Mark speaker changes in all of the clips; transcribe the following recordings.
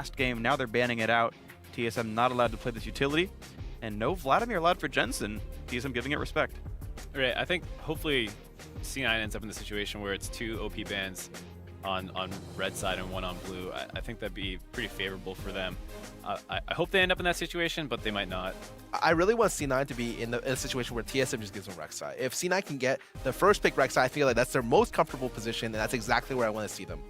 Speaker 1: last game. Now they're banning it out. TSM not allowed to play this utility. And no Vladimir allowed for Jensen. TSM giving it respect.
Speaker 2: Right, I think hopefully C9 ends up in the situation where it's 2 OP bans on red side and 1 on blue. I think that'd be pretty favorable for them. I hope they end up in that situation, but they might not.
Speaker 3: I really want C9 to be in a situation where TSM just gives them Rek'Sai. If C9 can get the first pick Rek'Sai, I feel like that's their most comfortable position, and that's exactly where I want to see them.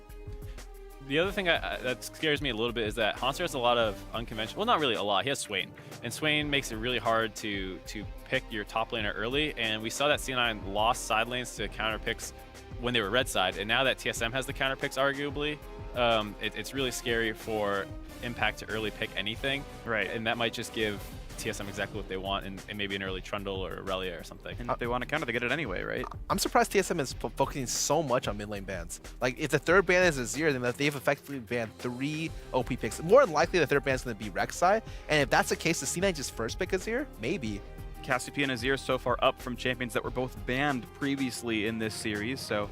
Speaker 2: The other thing that scares me a little bit is that Hanser has a lot of unconventional, well, not really a lot, he has Swain. And Swain makes it really hard to pick your top laner early, and we saw that C9 lost side lanes to counter picks when they were red side, and now that TSM has the counter picks arguably, it's really scary for Impact to early pick anything.
Speaker 1: Right.
Speaker 2: And that might just give TSM exactly what they want and maybe an early Trundle or Aurelia or something.
Speaker 1: And if they want to counter, they get it anyway, right?
Speaker 3: I'm surprised TSM is focusing so much on mid lane bans. Like, if the third ban is Azir, then they've effectively banned 3 OP picks. More than likely, the third ban is going to be Rek'Sai. And if that's the case, does C9 just first pick Azir? Maybe.
Speaker 1: Cassiopeia and Azir so far up from champions that were both banned previously in this series. So,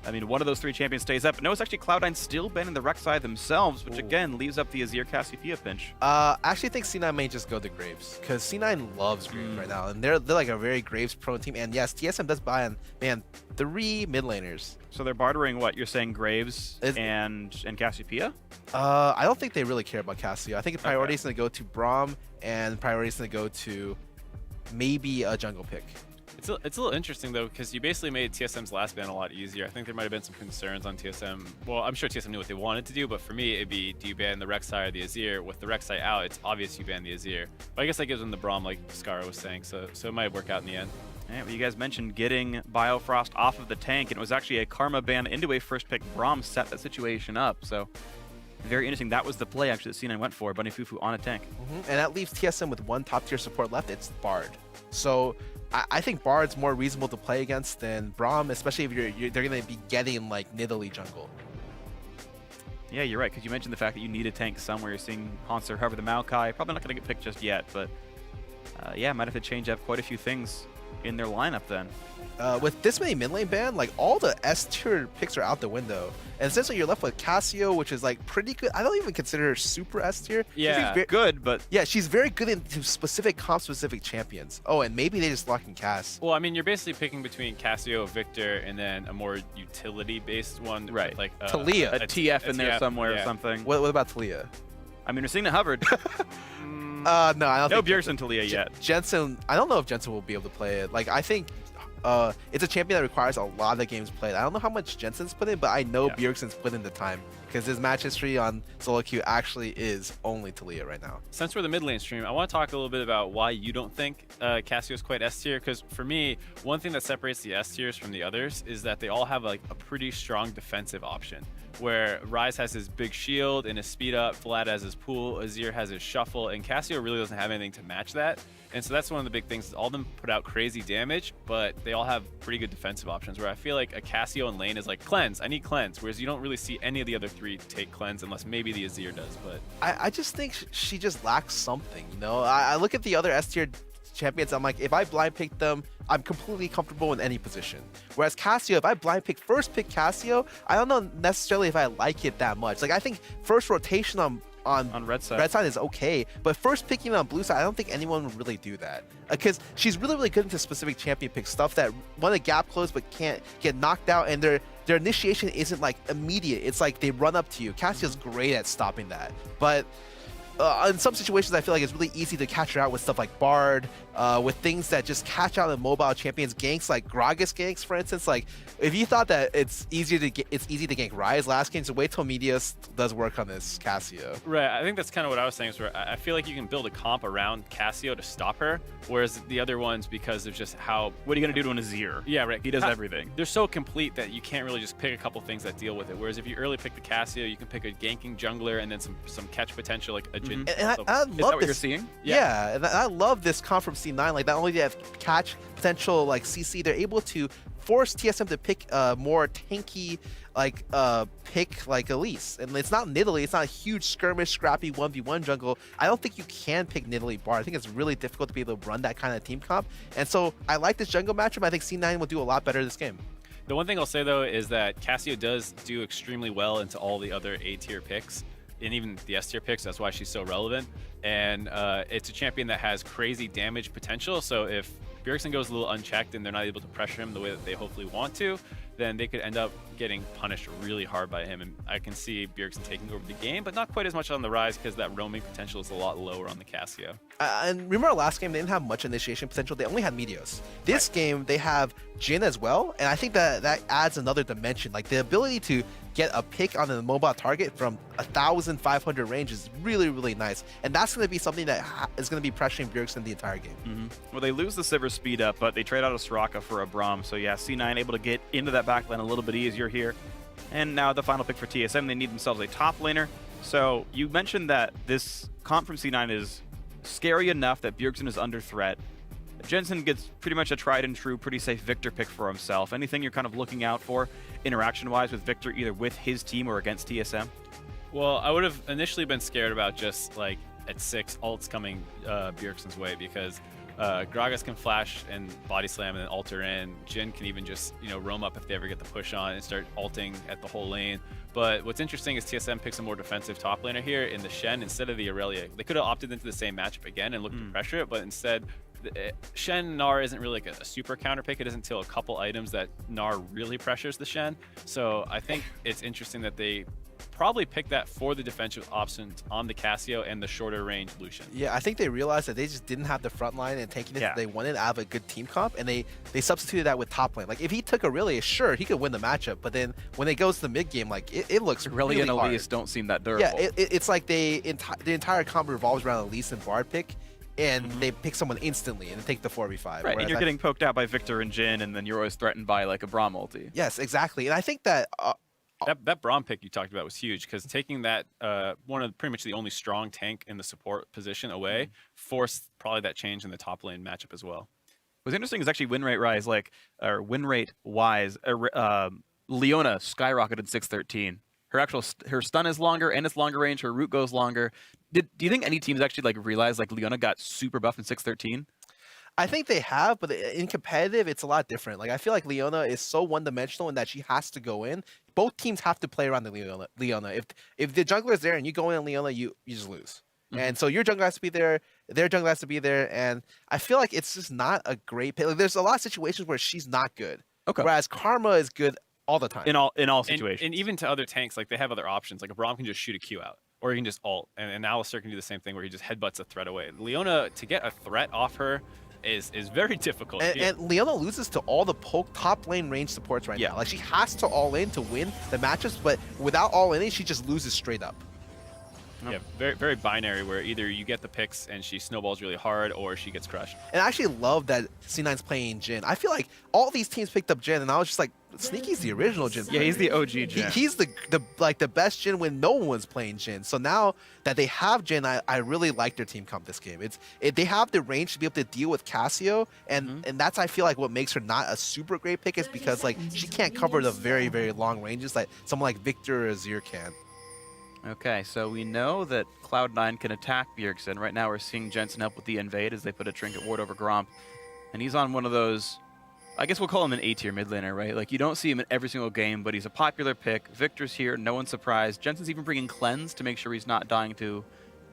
Speaker 1: I mean, one of those 3 champions stays up. But no, it's actually Cloud9 still banning the Rek'Sai themselves, which again leaves up the Azir Cassiopeia pinch.
Speaker 3: I actually think C9 may just go to Graves, because C9 loves Graves right now, and they're like a very Graves-prone team. And yes, TSM does buy on, man, 3 mid laners.
Speaker 1: So they're bartering what? You're saying Graves and Cassiopeia?
Speaker 3: I don't think they really care about Cassio. I think priority is going to go to Braum, and priority is going to go to maybe a jungle pick.
Speaker 2: It's a little interesting though, because you basically made TSM's last ban a lot easier. I think there might have been some concerns on TSM. Well, I'm sure TSM knew what they wanted to do, but for me, it'd be, do you ban the Rek'Sai or the Azir? With the Rek'Sai out, it's obvious you ban the Azir. But I guess that gives them the Braum, like Scara was saying, so it might work out in the end.
Speaker 1: Yeah, well, you guys mentioned getting Biofrost off of the tank, and it was actually a Karma ban into a first pick. Braum set that situation up, so very interesting. That was the play actually that C9 went for, Bunny Fufu on a tank. And
Speaker 3: that leaves TSM with 1 top tier support left. It's Bard. So I think Bard's more reasonable to play against than Braum, especially if they're going to be getting like Nidalee jungle.
Speaker 1: Yeah, you're right, because you mentioned the fact that you need a tank somewhere. You're seeing Hanser, however, the Maokai, probably not going to get picked just yet, but yeah, might have to change up quite a few things in their lineup then.
Speaker 3: With this many mid lane ban, like all the S tier picks are out the window, and essentially you're left with Cassio, which is like pretty good. I don't even consider her super S tier.
Speaker 2: Yeah,
Speaker 1: she's good, but
Speaker 3: yeah, she's very good into specific comp specific champions. Oh, and maybe they just lock in Cass.
Speaker 2: Well, I mean, you're basically picking between Cassio, Victor, and then a more utility based one,
Speaker 1: right?
Speaker 2: Like
Speaker 3: Talia,
Speaker 1: a TF in there somewhere or something.
Speaker 3: What about Talia?
Speaker 1: I mean, we're seeing it hovered.
Speaker 3: No, I don't.
Speaker 1: No
Speaker 3: think
Speaker 1: Bjergsen Talia yet.
Speaker 3: Jensen, I don't know if Jensen will be able to play it. Like, I think it's a champion that requires a lot of games played. I don't know how much Jensen's put in, but I know Bjergsen's put in the time, because his match history on solo queue actually is only Talia right now.
Speaker 2: Since we're the mid lane stream, I want to talk a little bit about why you don't think Cassio is quite S tier, because for me, one thing that separates the S tiers from the others is that they all have like a pretty strong defensive option, where Ryze has his big shield and his speed up, Vlad has his pool, Azir has his shuffle, and Cassio really doesn't have anything to match that. And so that's one of the big things, is all of them put out crazy damage, but they all have pretty good defensive options, where I feel like a Cassio in lane is like, cleanse, I need cleanse, whereas you don't really see any of the other 3 take cleanse, unless maybe the Azir does. But
Speaker 3: I just think she just lacks something, you know? I look at the other S tier champions, I'm like, if I blind pick them, I'm completely comfortable in any position. Whereas Cassio, if I blind pick, first pick Cassio, I don't know necessarily if I like it that much. Like, I think first rotation on
Speaker 1: red side
Speaker 3: is okay, but first picking on blue side, I don't think anyone would really do that, because she's really good into specific champion pick stuff that want to gap close but can't get knocked out, and their initiation isn't like immediate. It's like they run up to you. Cassio's great at stopping that, but in some situations, I feel like it's really easy to catch her out with stuff like Bard, with things that just catch out the mobile champions, ganks like Gragas ganks, for instance. Like, if you thought that it's easy to gank Ryze last game, so wait till Medius does work on this Cassio.
Speaker 2: Right, I think that's kind of what I was saying. Is where I feel like you can build a comp around Cassio to stop her, whereas the other ones, because of just how...
Speaker 1: What are you going to do to an Azir?
Speaker 2: Yeah, right.
Speaker 1: He does everything.
Speaker 2: They're so complete that you can't really just pick a couple things that deal with it. Whereas if you early pick the Cassio, you can pick a ganking jungler and then some catch potential, like a Jin.
Speaker 3: And I love
Speaker 1: Is that what
Speaker 3: this.
Speaker 1: you're seeing?
Speaker 3: Yeah, and I love this comp from C9. Like, not only do they have catch potential, like CC, they're able to force TSM to pick more tanky, like pick like Elise. And it's not Nidalee. It's not a huge skirmish, scrappy 1v1 jungle. I don't think you can pick Nidalee Bard. I think it's really difficult to be able to run that kind of team comp. And so I like this jungle matchup. I think C9 will do a lot better this game.
Speaker 2: The one thing I'll say though is that Cassio does do extremely well into all the other A tier picks. and even the S tier picks. That's why she's so relevant. And it's a champion that has crazy damage potential. So if Bjergsen goes a little unchecked and they're not able to pressure him the way that they hopefully want to, then they could end up getting punished really hard by him. And I can see Bjergsen taking over the game, but not quite as much on the Rise because that roaming potential is a lot lower on the Casio.
Speaker 3: And remember our last game, they didn't have much initiation potential. They only had Meteos. This game, they have Jin as well, and I think that adds another dimension. Like the ability to get a pick on a mobile target from 1,500 range is really, really nice. And that's going to be something that is going to be pressuring Bjergsen the entire game.
Speaker 1: Well, they lose the Sivir speed up, but they trade out a Soraka for a Braum. So yeah, C9 able to get into that backline a little bit easier here. And now the final pick for TSM, they need themselves a top laner. So you mentioned that this comp from C9 is scary enough that Bjergsen is under threat. Jensen gets pretty much a tried and true, pretty safe Victor pick for himself. Anything you're kind of looking out for interaction-wise with Victor, either with his team or against TSM?
Speaker 2: Well, I would have initially been scared about just like at 6 ults coming Bjergsen's way because Gragas can flash and body slam and then ult her in. Jin can even just roam up if they ever get the push on and start ulting at the whole lane. But what's interesting is TSM picks a more defensive top laner here in the Shen instead of the Aurelia. They could have opted into the same matchup again and looked to pressure it, but instead Shen Gnar isn't really like a super counter pick. It isn't until a couple items that Gnar really pressures the Shen. So I think it's interesting that they probably picked that for the defensive options on the Casio and the shorter range Lucian.
Speaker 3: Yeah, I think they realized that they just didn't have the front line and taking it that they wanted out of a good team comp, and they substituted that with top lane. Like if he took Aurelia, sure, he could win the matchup, but then when it goes to the mid game, like it looks
Speaker 1: Aurelia
Speaker 3: really
Speaker 1: and
Speaker 3: hard.
Speaker 1: Elise don't seem that durable.
Speaker 3: Yeah, it's like the entire comp revolves around Elise and Bard pick, and they pick someone instantly and take the 4v5.
Speaker 1: Right, and you're getting poked out by Victor and Jin, and then you're always threatened by like a Braum ulti.
Speaker 3: Yes, exactly. And I think that
Speaker 2: that Braum pick you talked about was huge because taking that one of pretty much the only strong tank in the support position away forced probably that change in the top lane matchup as well.
Speaker 1: What's interesting is actually win rate wise, Leona skyrocketed 613. Her stun is longer and it's longer range. Her root goes longer. Do you think any teams actually like realize like Leona got super buff in 613?
Speaker 3: I think they have, but in competitive, it's a lot different. Like I feel like Leona is so one-dimensional in that she has to go in. Both teams have to play around the Leona. If the jungler is there and you go in Leona, you just lose. And so your jungler has to be there, their jungler has to be there, and I feel like it's just not a great pick. Like, there's a lot of situations where she's not good. Okay. Whereas Karma is good all the time.
Speaker 1: In all situations.
Speaker 2: And even to other tanks, like they have other options. Like a Braum can just shoot a Q out. Or he can just ult. And Alistar can do the same thing where he just headbutts a threat away. Leona, to get a threat off her is very difficult.
Speaker 3: And Leona loses to all the top lane range supports right now. Like she has to all in to win the matchups, but without all in, she just loses straight up.
Speaker 2: Yeah, very, very binary where either you get the picks and she snowballs really hard or she gets crushed.
Speaker 3: And I actually love that C9's playing Jin. I feel like all these teams picked up Jin, and I was just like, Sneaky's the original Jin.
Speaker 1: Yeah, he's the OG Jin.
Speaker 3: He's the best Jin when no one's playing Jin. So now that they have Jin, I really like their team comp this game. They have the range to be able to deal with Casio, and that's I feel like what makes her not a super great pick is because like she can't cover the very, very long ranges like someone like Victor or Azir can.
Speaker 1: Okay, so we know that Cloud9 can attack Bjergsen. Right now we're seeing Jensen help with the invade as they put a Trinket Ward over Gromp. And he's on one of those, I guess we'll call him an A-tier mid laner, right? Like you don't see him in every single game, but he's a popular pick. Victor's here, no one's surprised. Jensen's even bringing Cleanse to make sure he's not dying to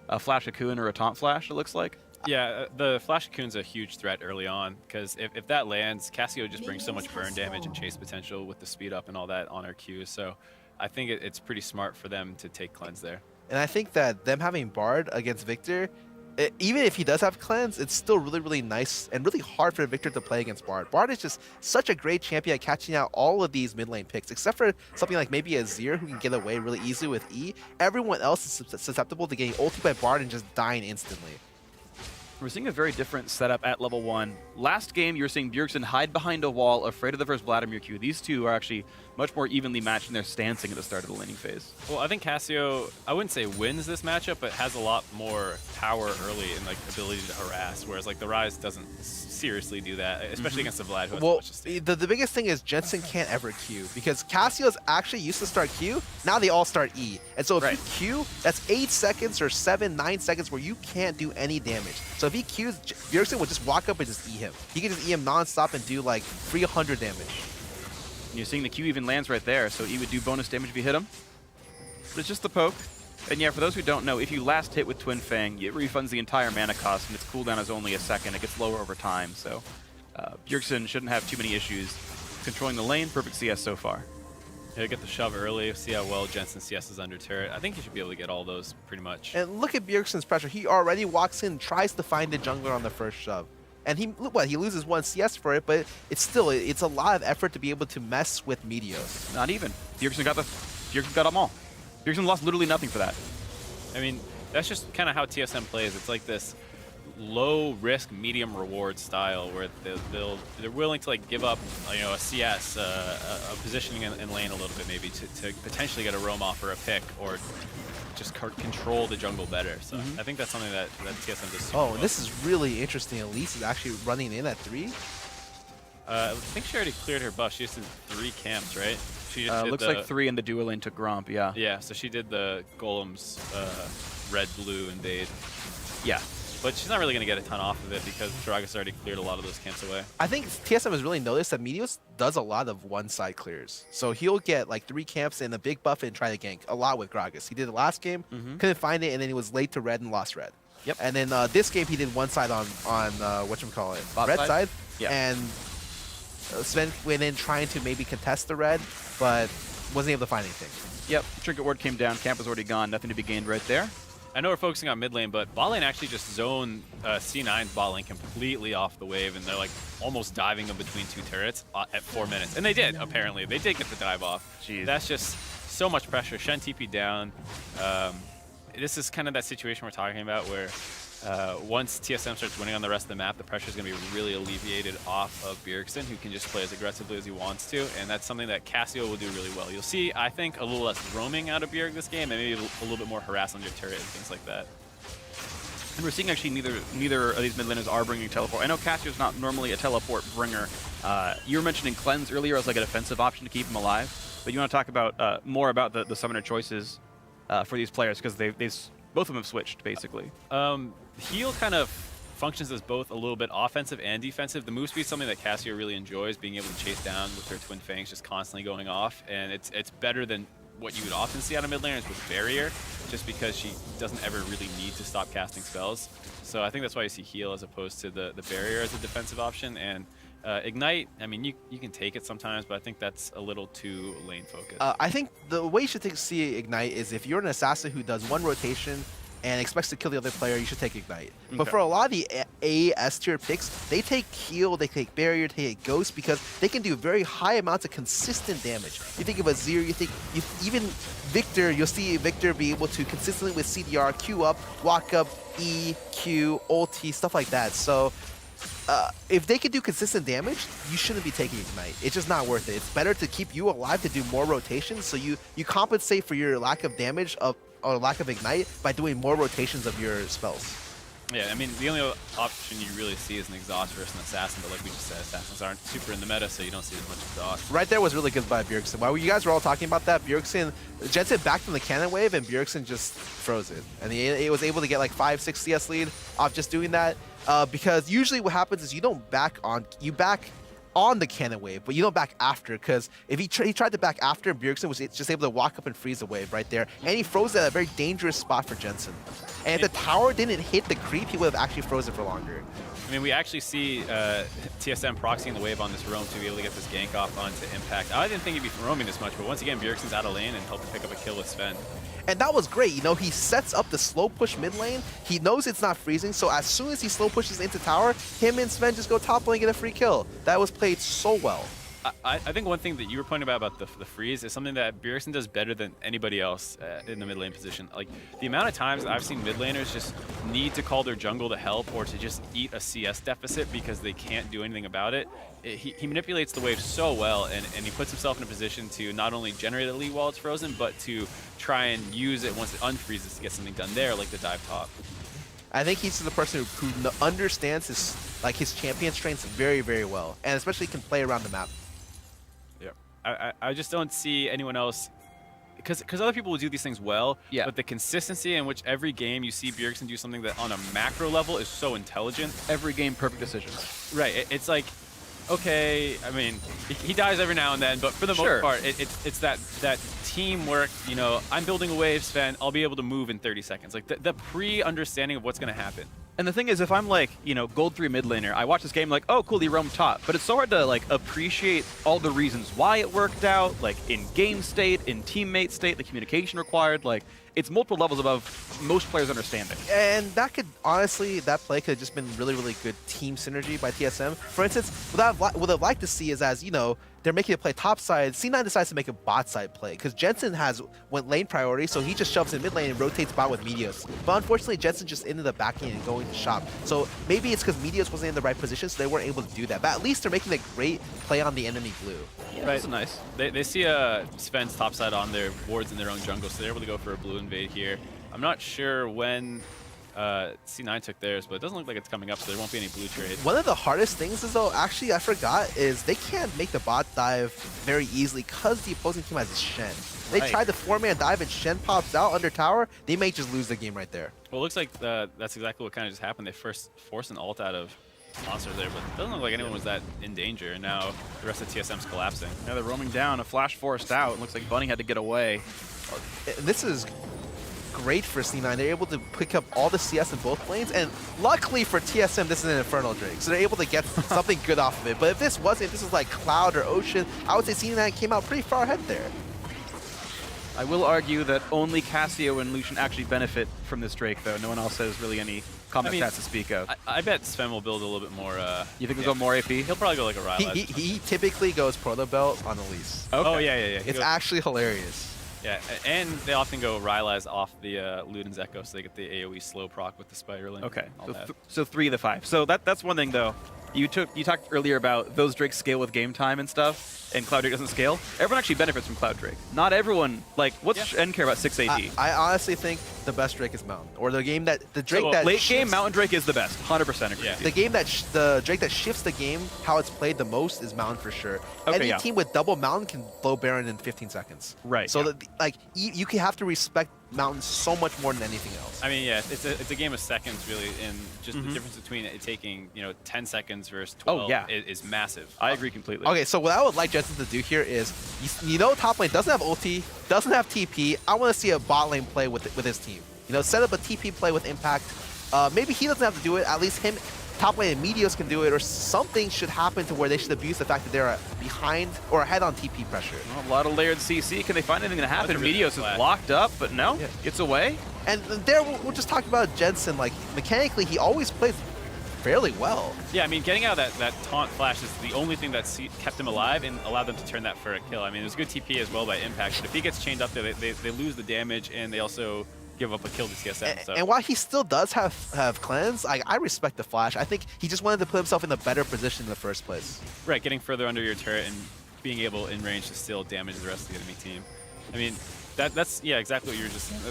Speaker 1: a Flash Cocoon or a Taunt Flash, it looks like.
Speaker 2: Yeah, the Flash Cocoon's a huge threat early on because if that lands, Casio just brings so much burn damage and chase potential with the speed up and all that on our Qs. So I think it's pretty smart for them to take Cleanse there.
Speaker 3: And I think that them having Bard against Victor, even if he does have Cleanse, it's still really, really nice and really hard for Victor to play against Bard. Bard is just such a great champion at catching out all of these mid lane picks, except for something like maybe Azir who can get away really easily with E. Everyone else is susceptible to getting ulted by Bard and just dying instantly.
Speaker 1: We're seeing a very different setup at level 1. Last game, you were seeing Bjergsen hide behind a wall, afraid of the first Vladimir Q. These two are actually much more evenly matched in their stancing at the start of the laning phase.
Speaker 2: Well, I think Casio, I wouldn't say wins this matchup, but has a lot more power early and like ability to harass, whereas like the Rise doesn't seriously do that, especially against the Vlad who has so much to stake.
Speaker 3: The biggest thing is Jensen can't ever Q because Casio's actually used to start Q, now they all start E. And so if you Q, that's 8 seconds or 7-9 seconds where you can't do any damage. So if he Qs, Bjergsen will just walk up and just E him. He can just E him non-stop and do like 300 damage.
Speaker 1: And you're seeing the Q even lands right there, so E would do bonus damage if you hit him. But it's just the poke. And yeah, for those who don't know, if you last hit with Twin Fang, it refunds the entire mana cost, and its cooldown is only a second. It gets lower over time, so Bjergsen shouldn't have too many issues controlling the lane. Perfect CS so far.
Speaker 2: Yeah, get the shove early, see how well Jensen CS is under turret. I think he should be able to get all those pretty much.
Speaker 3: And look at Bjergsen's pressure. He already walks in, tries to find the jungler on the first shove. And he loses 1 CS for it, but it's a lot of effort to be able to mess with Meteos.
Speaker 1: Not even. Bjergsen got them all. Bjergsen lost literally nothing for that.
Speaker 2: I mean, that's just kind of how TSM plays. It's like this low risk, medium reward style where they're willing to like give up, a CS, a positioning in lane a little bit maybe to potentially get a roam off or a pick or just control the jungle better. So I think that's something that TSM does super well.
Speaker 3: This is really interesting. Elise is actually running in at 3.
Speaker 2: I think she already cleared her buff. She just did 3 camps, right? She just
Speaker 1: looks like 3 in the duo lane took Gromp, yeah.
Speaker 2: Yeah, so she did the Golem's red-blue invade.
Speaker 1: Yeah.
Speaker 2: But she's not really going to get a ton off of it because Gragas already cleared a lot of those camps away.
Speaker 3: I think TSM has really noticed that Meteos does a lot of one-side clears. So he'll get like 3 camps and a big buff and try to gank a lot with Gragas. He did it last game, couldn't find it, and then he was late to red and lost red.
Speaker 1: Yep.
Speaker 3: And then this game he did one side on whatchamacallit, red side.
Speaker 1: Yeah.
Speaker 3: And Sven went in trying to maybe contest the red, but wasn't able to find anything.
Speaker 1: Yep. Trinket ward came down. Camp was already gone. Nothing to be gained right there.
Speaker 2: I know we're focusing on mid lane, but bot lane actually just zoned C9's bot lane completely off the wave, and they're like almost diving in between 2 turrets at 4 minutes. And they did, apparently. They did get the dive off.
Speaker 1: Jeez.
Speaker 2: That's just so much pressure. Shen TP down. This is kind of that situation we're talking about where once TSM starts winning on the rest of the map, the pressure is going to be really alleviated off of Bjergsen, who can just play as aggressively as he wants to, and that's something that Cassio will do really well. You'll see, I think, a little less roaming out of Bjerg this game, and maybe a little bit more harass on your turret and things like that.
Speaker 1: And we're seeing actually neither of these mid laners are bringing teleport. I know Cassio's not normally a teleport bringer. You were mentioning Cleanse earlier as like a defensive option to keep him alive, but you want to talk about more about the summoner choices for these players, because both of them have switched, basically.
Speaker 2: Heal kind of functions as both a little bit offensive and defensive. The move speed is something that Cassio really enjoys, being able to chase down with her Twin Fangs just constantly going off, and it's better than what you would often see out of mid laners with Barrier, just because she doesn't ever really need to stop casting spells. So I think that's why you see Heal as opposed to the Barrier as a defensive option. And Ignite, I mean, you can take it sometimes, but I think that's a little too lane focused.
Speaker 3: I think the way you should see Ignite is if you're an assassin who does 1 rotation and expects to kill the other player, you should take Ignite. Okay. But for a lot of the A, S tier picks, they take Heal, they take Barrier, they take Ghost, because they can do very high amounts of consistent damage. You think of Azir, even Victor, you'll see Victor be able to consistently with CDR, Q up, walk up, E, Q, ulti, stuff like that. So if they can do consistent damage, you shouldn't be taking Ignite. It's just not worth it. It's better to keep you alive to do more rotations, so you compensate for your lack of damage or lack of Ignite by doing more rotations of your spells.
Speaker 2: Yeah, I mean, the only option you really see is an Exhaust versus an Assassin, but like we just said, Assassins aren't super in the meta, so you don't see as much Exhaust.
Speaker 3: Right there was really good by Bjergsen. While you guys were all talking about that, Jensen backed from the cannon wave, and Bjergsen just froze it. And he was able to get like 5-6 CS lead off just doing that, because usually what happens is you back on the cannon wave, but you don't back after, because if he tried to back after, Bjergsen was just able to walk up and freeze the wave right there, and he froze at a very dangerous spot for Jensen. And if the tower didn't hit the creep, he would have actually frozen for longer.
Speaker 2: I mean, we actually see TSM proxying the wave on this roam to be able to get this gank off onto Impact. I didn't think he'd be roaming this much, but once again, Bjergsen's out of lane and helped to pick up a kill with Sven.
Speaker 3: And that was great. He sets up the slow push mid lane. He knows it's not freezing, so as soon as he slow pushes into tower, him and Sven just go top lane and get a free kill. That was played so well.
Speaker 2: I think one thing that you were pointing about the freeze is something that Bjergsen does better than anybody else in the mid lane position. Like, the amount of times I've seen mid laners just need to call their jungle to help or to just eat a CS deficit because they can't do anything about it. He manipulates the wave so well, and he puts himself in a position to not only generate a lead while it's frozen, but to try and use it once it unfreezes to get something done there, like the dive top.
Speaker 3: I think he's the person who understands his champion strengths very, very well, and especially can play around the map.
Speaker 2: I just don't see anyone else, because other people will do these things well, but the consistency in which every game you see Bjergsen do something that on a macro level is so intelligent.
Speaker 1: Every game, perfect decisions.
Speaker 2: Right, it's like okay, I mean, he dies every now and then, but for the most part, it's that teamwork, you know, I'm building a wave, Sven, I'll be able to move in 30 seconds. Like, the pre-understanding of what's going to happen.
Speaker 1: And the thing is, if I'm like, you know, gold 3 mid laner, I watch this game like, oh, cool, he roamed top. But it's so hard to like appreciate all the reasons why it worked out, like in game state, in teammate state, the communication required. Like, it's multiple levels above most players' understanding.
Speaker 3: And that could, honestly, that play could have just been really, really good team synergy by TSM. For instance, what I'd like to see is, as, you know, they're making a play top side, C9 decides to make a bot side play, because Jensen went lane priority, so he just shoves in mid lane and rotates bot with Meteos. But unfortunately, Jensen just ended up backing and going to shop. So maybe it's because Meteos wasn't in the right position, so they weren't able to do that. But at least they're making a great play on the enemy blue.
Speaker 1: Yeah, that's nice.
Speaker 2: They see Sven's top side on their wards in their own jungle, so they're able to go for a blue invade here. I'm not sure when C9 took theirs, but it doesn't look like it's coming up, so there won't be any blue trade.
Speaker 3: One of the hardest things is, though, actually I forgot, is they can't make the bot dive very easily because the opposing team has Shen. They tried the 4-man dive and Shen pops out under tower, they may just lose the game right there.
Speaker 2: Well, it looks like that's exactly what kind of just happened. They first forced an ult out of Monsters there, but it doesn't look like anyone was that in danger, and now the rest of TSM's collapsing.
Speaker 1: Now they're roaming down, a flash forced out. It looks like Bunny had to get away.
Speaker 3: This is great for C9. They're able to pick up all the CS in both lanes, and luckily for TSM, this is an Infernal Drake, so they're able to get something good off of it. But if this wasn't, if this was like Cloud or Ocean, I would say C9 came out pretty far ahead there.
Speaker 1: I will argue that only Cassio and Lucian actually benefit from this Drake, though. No one else has really any combat stats to speak of.
Speaker 2: I bet Sven will build a little bit more.
Speaker 1: You think he'll go more AP?
Speaker 2: He'll probably go like a Rylai's.
Speaker 3: He typically goes Proto Belt on Elise.
Speaker 1: Okay.
Speaker 2: Oh, yeah.
Speaker 3: It's actually hilarious.
Speaker 2: Yeah, and they often go Rylai's off the Luden's Echo, so they get the AoE slow proc with the spiraling.
Speaker 1: Okay, so 3 of the 5. So that's one thing, though. You talked earlier about those Drakes scale with game time and stuff, and Cloud Drake doesn't scale. Everyone actually benefits from Cloud Drake. Not everyone, like, what's Shen care about 6 AP?
Speaker 3: I honestly think the best Drake is Mountain, or the Drake that
Speaker 1: late game Mountain Drake is the best. 100% agree.
Speaker 2: Yeah.
Speaker 3: The Drake that shifts the game, how it's played the most, is Mountain for sure.
Speaker 1: Okay,
Speaker 3: Any team with double Mountain can blow Baron in 15 seconds.
Speaker 1: Right.
Speaker 3: So like you can have to respect Mountain so much more than anything else.
Speaker 2: I mean, yeah, it's a game of seconds, really, and just the difference between it taking 10 seconds versus 12 is massive.
Speaker 1: I agree completely.
Speaker 3: Okay, so what I would like Jensen to do here is, top lane doesn't have ulti, doesn't have TP. I want to see a bot lane play with his team. Set up a TP play with impact. Maybe he doesn't have to do it. At least him, top lane and Meteos can do it, or something should happen to where they should abuse the fact that they're behind or ahead on TP pressure.
Speaker 1: Well, a lot of layered CC. Can they find anything to happen? Meteos is locked up, but no, gets away.
Speaker 3: And there, we'll just talk about Jensen. Like, mechanically, he always plays fairly well.
Speaker 2: Yeah, I mean, getting out of that taunt flash is the only thing that kept him alive and allowed them to turn that for a kill. I mean, it was good TP as well by Impact, but if he gets chained up there, they lose the damage, and they also give up a kill to TSM.
Speaker 3: And while he still does have cleanse, I respect the flash. I think he just wanted to put himself in a better position in the first place.
Speaker 2: Right, getting further under your turret and being able in range to still damage the rest of the enemy team. I mean, that's exactly what you were just saying.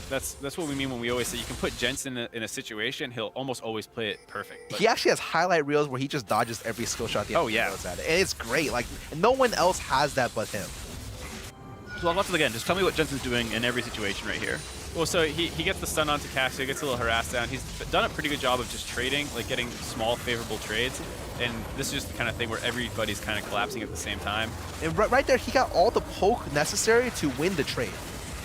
Speaker 2: That's what we mean when we always say you can put Jensen in a situation, he'll almost always play it perfect. But
Speaker 3: he actually has highlight reels where he just dodges every skill shot the enemy throws at it. And it's great. Like, no one else has that but him.
Speaker 1: So once again, just tell me what Jensen's doing in every situation right here.
Speaker 2: Well, so he gets the stun onto Cassio, gets a little harassed down. He's done a pretty good job of just trading, like getting small favorable trades. And this is just the kind of thing where everybody's kind of collapsing at the same time. And
Speaker 3: right there, he got all the poke necessary to win the trade.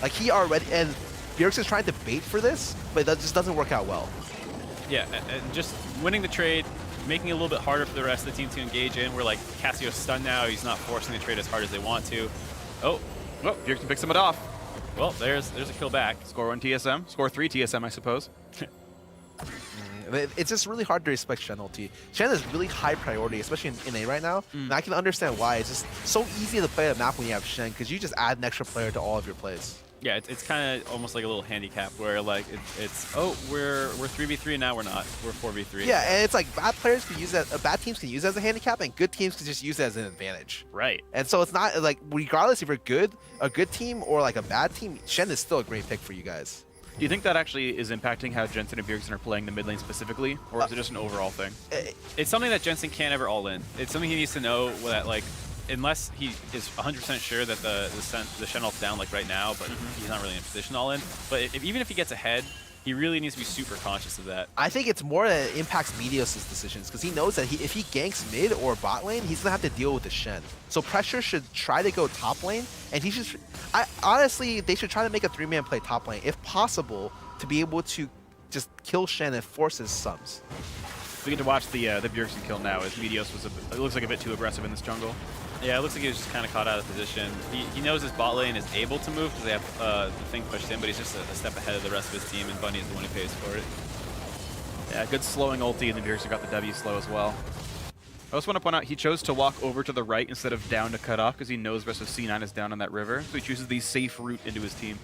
Speaker 3: Like, he already, and Bjergsen's trying to bait for this, but that just doesn't work out well.
Speaker 2: Yeah, and just winning the trade, making it a little bit harder for the rest of the team to engage in. We're like, Cassio's stunned now, he's not forcing the trade as hard as they want to. Oh,
Speaker 1: Bjergsen picks him off.
Speaker 2: Well, there's a kill back.
Speaker 1: Score 1 TSM, score 3 TSM, I suppose.
Speaker 3: It's just really hard to respect Shen ulti. Shen is really high priority, especially in A right now. And I can understand why. It's just so easy to play a map when you have Shen, because you just add an extra player to all of your plays.
Speaker 2: Yeah, it's kind of almost like a little handicap where like we're 3v3 and now we're not. We're 4v3.
Speaker 3: Yeah, and it's like bad players can use that. Bad teams can use it as a handicap, and good teams can just use it as an advantage.
Speaker 1: Right.
Speaker 3: And so it's not like, regardless if you're a good team or like a bad team, Shen is still a great pick for you guys.
Speaker 1: Do you think that actually is impacting how Jensen and Bjergsen are playing the mid lane specifically, or is it just an overall thing?
Speaker 2: It's something that Jensen can't ever all in. It's something he needs to know that, like, unless he is 100% sure that the Shen ult's down, like right now, but he's not really in a position all in. But even if he gets ahead, he really needs to be super conscious of that.
Speaker 3: I think it's more that it impacts Meteos' decisions because he knows that if he ganks mid or bot lane, he's gonna have to deal with the Shen. So pressure should try to go top lane, and he should. Honestly, they should try to make a 3-man play top lane if possible to be able to just kill Shen and force his subs.
Speaker 1: We get to watch the Bjergsen kill now as Meteos was it looks like a bit too aggressive in this jungle.
Speaker 2: Yeah, it looks like he was just kind of caught out of position. He knows his bot lane is able to move because they have the thing pushed in, but he's just a step ahead of the rest of his team, and Bunny is the one who pays for it.
Speaker 1: Yeah, good slowing ulti, and then Bjergsen got the W slow as well. I also want to point out he chose to walk over to the right instead of down to cut off because he knows the rest of C9 is down on that river, so he chooses the safe route into his team.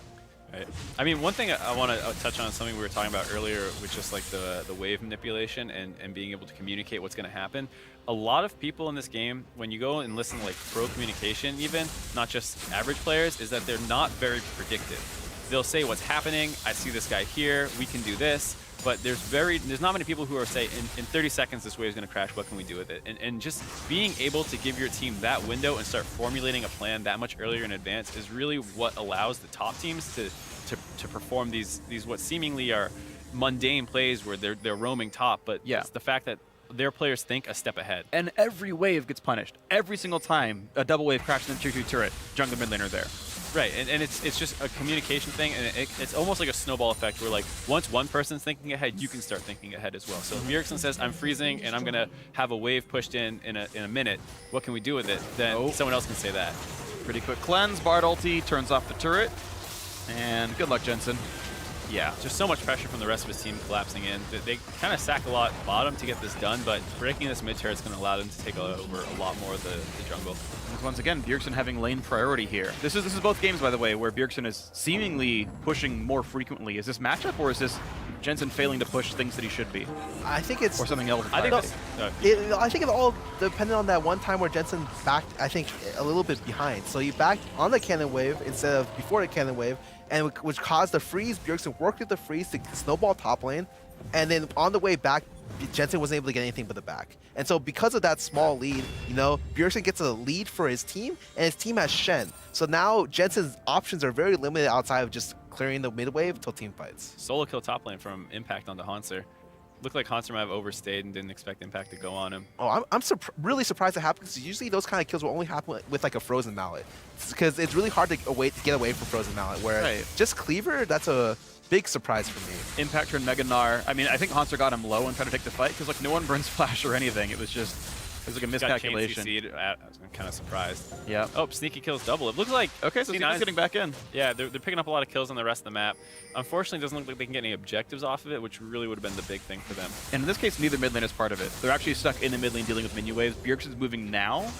Speaker 2: Right. I mean, one thing I want to touch on is something we were talking about earlier, which is like the wave manipulation and being able to communicate what's going to happen. A lot of people in this game, when you go and listen to like pro communication even, not just average players, is that they're not very predictive. They'll say what's happening, I see this guy here, we can do this, but there's not many people who are saying in 30 seconds this wave is going to crash, what can we do with it? And just being able to give your team that window and start formulating a plan that much earlier in advance is really what allows the top teams to perform these what seemingly are mundane plays where they're roaming top, but
Speaker 1: yeah,
Speaker 2: it's the fact that their players think a step ahead.
Speaker 1: And every wave gets punished. Every single time a double wave crashes into tier 2 turret, jungle mid laner there.
Speaker 2: Right, and it's just a communication thing, and it's almost like a snowball effect where like once one person's thinking ahead, you can start thinking ahead as well. So if Bjergsen says, I'm freezing and I'm gonna have a wave pushed in a minute, what can we do with it? Then someone else can say that.
Speaker 1: Pretty quick cleanse, Bard ulti, turns off the turret, and good luck, Jensen.
Speaker 2: Yeah, just so much pressure from the rest of his team collapsing in. They kind of sack a lot bottom to get this done, but breaking this mid turret is going to allow them to take over a lot more of the jungle.
Speaker 1: And once again, Bjergsen having lane priority here. This is both games, by the way, where Bjergsen is seemingly pushing more frequently. Is this matchup, or is this Jensen failing to push things that he should be?
Speaker 3: I think it's...
Speaker 1: Or something else.
Speaker 2: I think
Speaker 3: it's all depended on that one time where Jensen backed, I think, a little bit behind. So he backed on the cannon wave instead of before the cannon wave, and which caused the freeze. Bjergsen worked with the freeze to snowball top lane, and then on the way back, Jensen wasn't able to get anything but the back. And so because of that small lead, you know, Bjergsen gets a lead for his team, and his team has Shen. So now Jensen's options are very limited outside of just clearing the mid wave till team fights.
Speaker 2: Solo kill top lane from Impact onto Hanser. Looked like Hanser might have overstayed and didn't expect Impact to go on him.
Speaker 3: Oh, I'm really surprised it happened because usually those kind of kills will only happen with like a frozen mallet. Because it's really hard to get away from frozen mallet. Where just cleaver, that's a big surprise for me.
Speaker 1: Impact turned Mega Gnar. I mean, I think Hanser got him low and tried to take the fight because like no one burns flash or anything. It was like a miscalculation.
Speaker 2: I was kind of surprised.
Speaker 1: Yeah.
Speaker 2: Oh, sneaky kills double. It looks like
Speaker 1: okay, so C9's getting back in.
Speaker 2: Yeah, they're picking up a lot of kills on the rest of the map. Unfortunately, it doesn't look like they can get any objectives off of it, which really would have been the big thing for them.
Speaker 1: And in this case, neither mid lane is part of it. They're actually stuck in the mid lane dealing with minion waves. Bjergsen's moving now,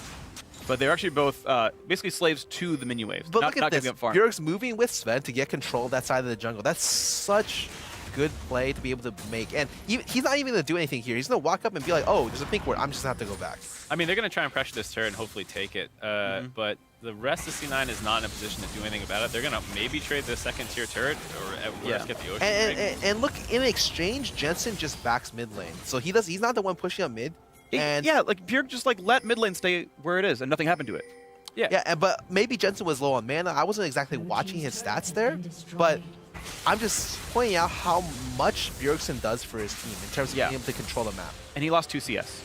Speaker 1: but they're actually both basically slaves to the minion waves.
Speaker 3: But
Speaker 1: not,
Speaker 3: look at this. Bjerg's moving with Sven to get control of that side of the jungle. That's such good play to be able to make. And he's not even going to do anything here. He's going to walk up and be like, oh, there's a pink ward. I'm just going to have to go back.
Speaker 2: I mean, they're going to try and pressure this turret and hopefully take it. But the rest of C9 is not in a position to do anything about it. They're going to maybe trade the second tier turret or at worst get the ocean.
Speaker 3: And look, in exchange, Jensen just backs mid lane. So he's not the one pushing up mid.
Speaker 1: Yeah, like Bjerg just like let mid lane stay where it is and nothing happened to it.
Speaker 3: Yeah, but maybe Jensen was low on mana. I wasn't exactly watching his stats there, but I'm just pointing out how much Bjergsen does for his team in terms of being able to control the map.
Speaker 1: And he lost 2 CS.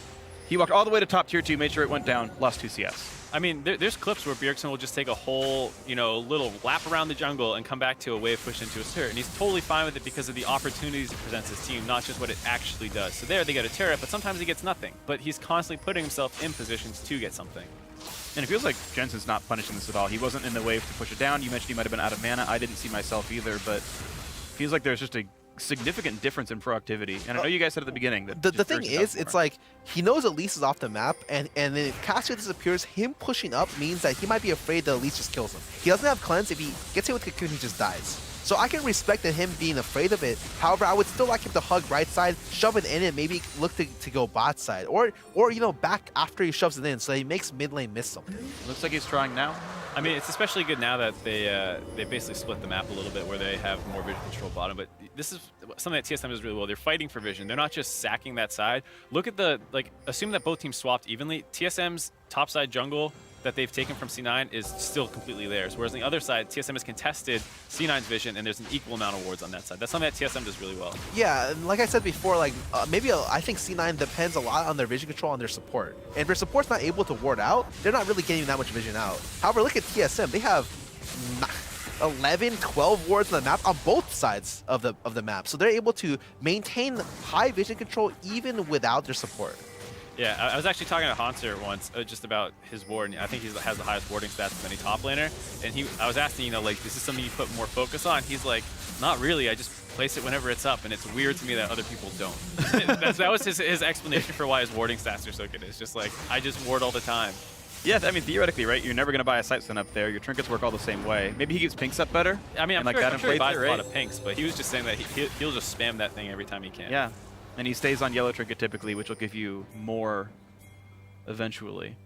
Speaker 1: He walked all the way to top tier 2, made sure it went down, lost 2 CS.
Speaker 2: I mean, there's clips where Bjergsen will just take a whole, little lap around the jungle and come back to a wave push into his turret. And he's totally fine with it because of the opportunities it presents his team, not just what it actually does. So there, they get a turret, but sometimes he gets nothing. But he's constantly putting himself in positions to get something.
Speaker 1: And it feels like Jensen's not punishing this at all. He wasn't in the wave to push it down. You mentioned he might have been out of mana. I didn't see myself either, but it feels like there's just a significant difference in proactivity. And I know you guys said at the beginning that
Speaker 3: the thing is, it's like he knows Elise is off the map, and then if Cassio disappears, him pushing up means that he might be afraid that Elise just kills him. He doesn't have cleanse. If he gets hit with Cocoon, he just dies. So I can respect that him being afraid of it. However, I would still like him to hug right side, shove it in, and maybe look to go bot side, or back after he shoves it in, so he makes mid lane miss something.
Speaker 1: Looks like he's trying now.
Speaker 2: I mean, it's especially good now that they basically split the map a little bit where they have more vision control bottom. But this is something that TSM does really well. They're fighting for vision. They're not just sacking that side. Look at assume that both teams swapped evenly. TSM's topside jungle that they've taken from C9 is still completely theirs. Whereas on the other side, TSM has contested C9's vision, and there's an equal amount of wards on that side. That's something that TSM does really well.
Speaker 3: Yeah, and like I said before, like I think C9 depends a lot on their vision control and their support. And if their support's not able to ward out, they're not really getting that much vision out. However, look at TSM. They have 11, 12 wards on the map on both sides of the map. So they're able to maintain high vision control even without their support.
Speaker 2: Yeah, I was actually talking to Hanser once just about his ward, and I think he has the highest warding stats of any top laner. And I was asking, you know, like, this is something you put more focus on? He's like, not really. I just place it whenever it's up, and it's weird to me that other people don't. That was his explanation for why his warding stats are so good. It's just like, I just ward all the time.
Speaker 1: Yeah, I mean, theoretically, right? You're never going to buy a sight stun up there. Your trinkets work all the same way. Maybe he keeps pinks up better.
Speaker 2: I mean, I'm
Speaker 1: like
Speaker 2: sure,
Speaker 1: that
Speaker 2: I'm sure he buys
Speaker 1: it, right?
Speaker 2: a lot of pinks, but he was just saying that he'll just spam that thing every time he can.
Speaker 1: Yeah, and he stays on yellow trinket typically, which will give you more eventually.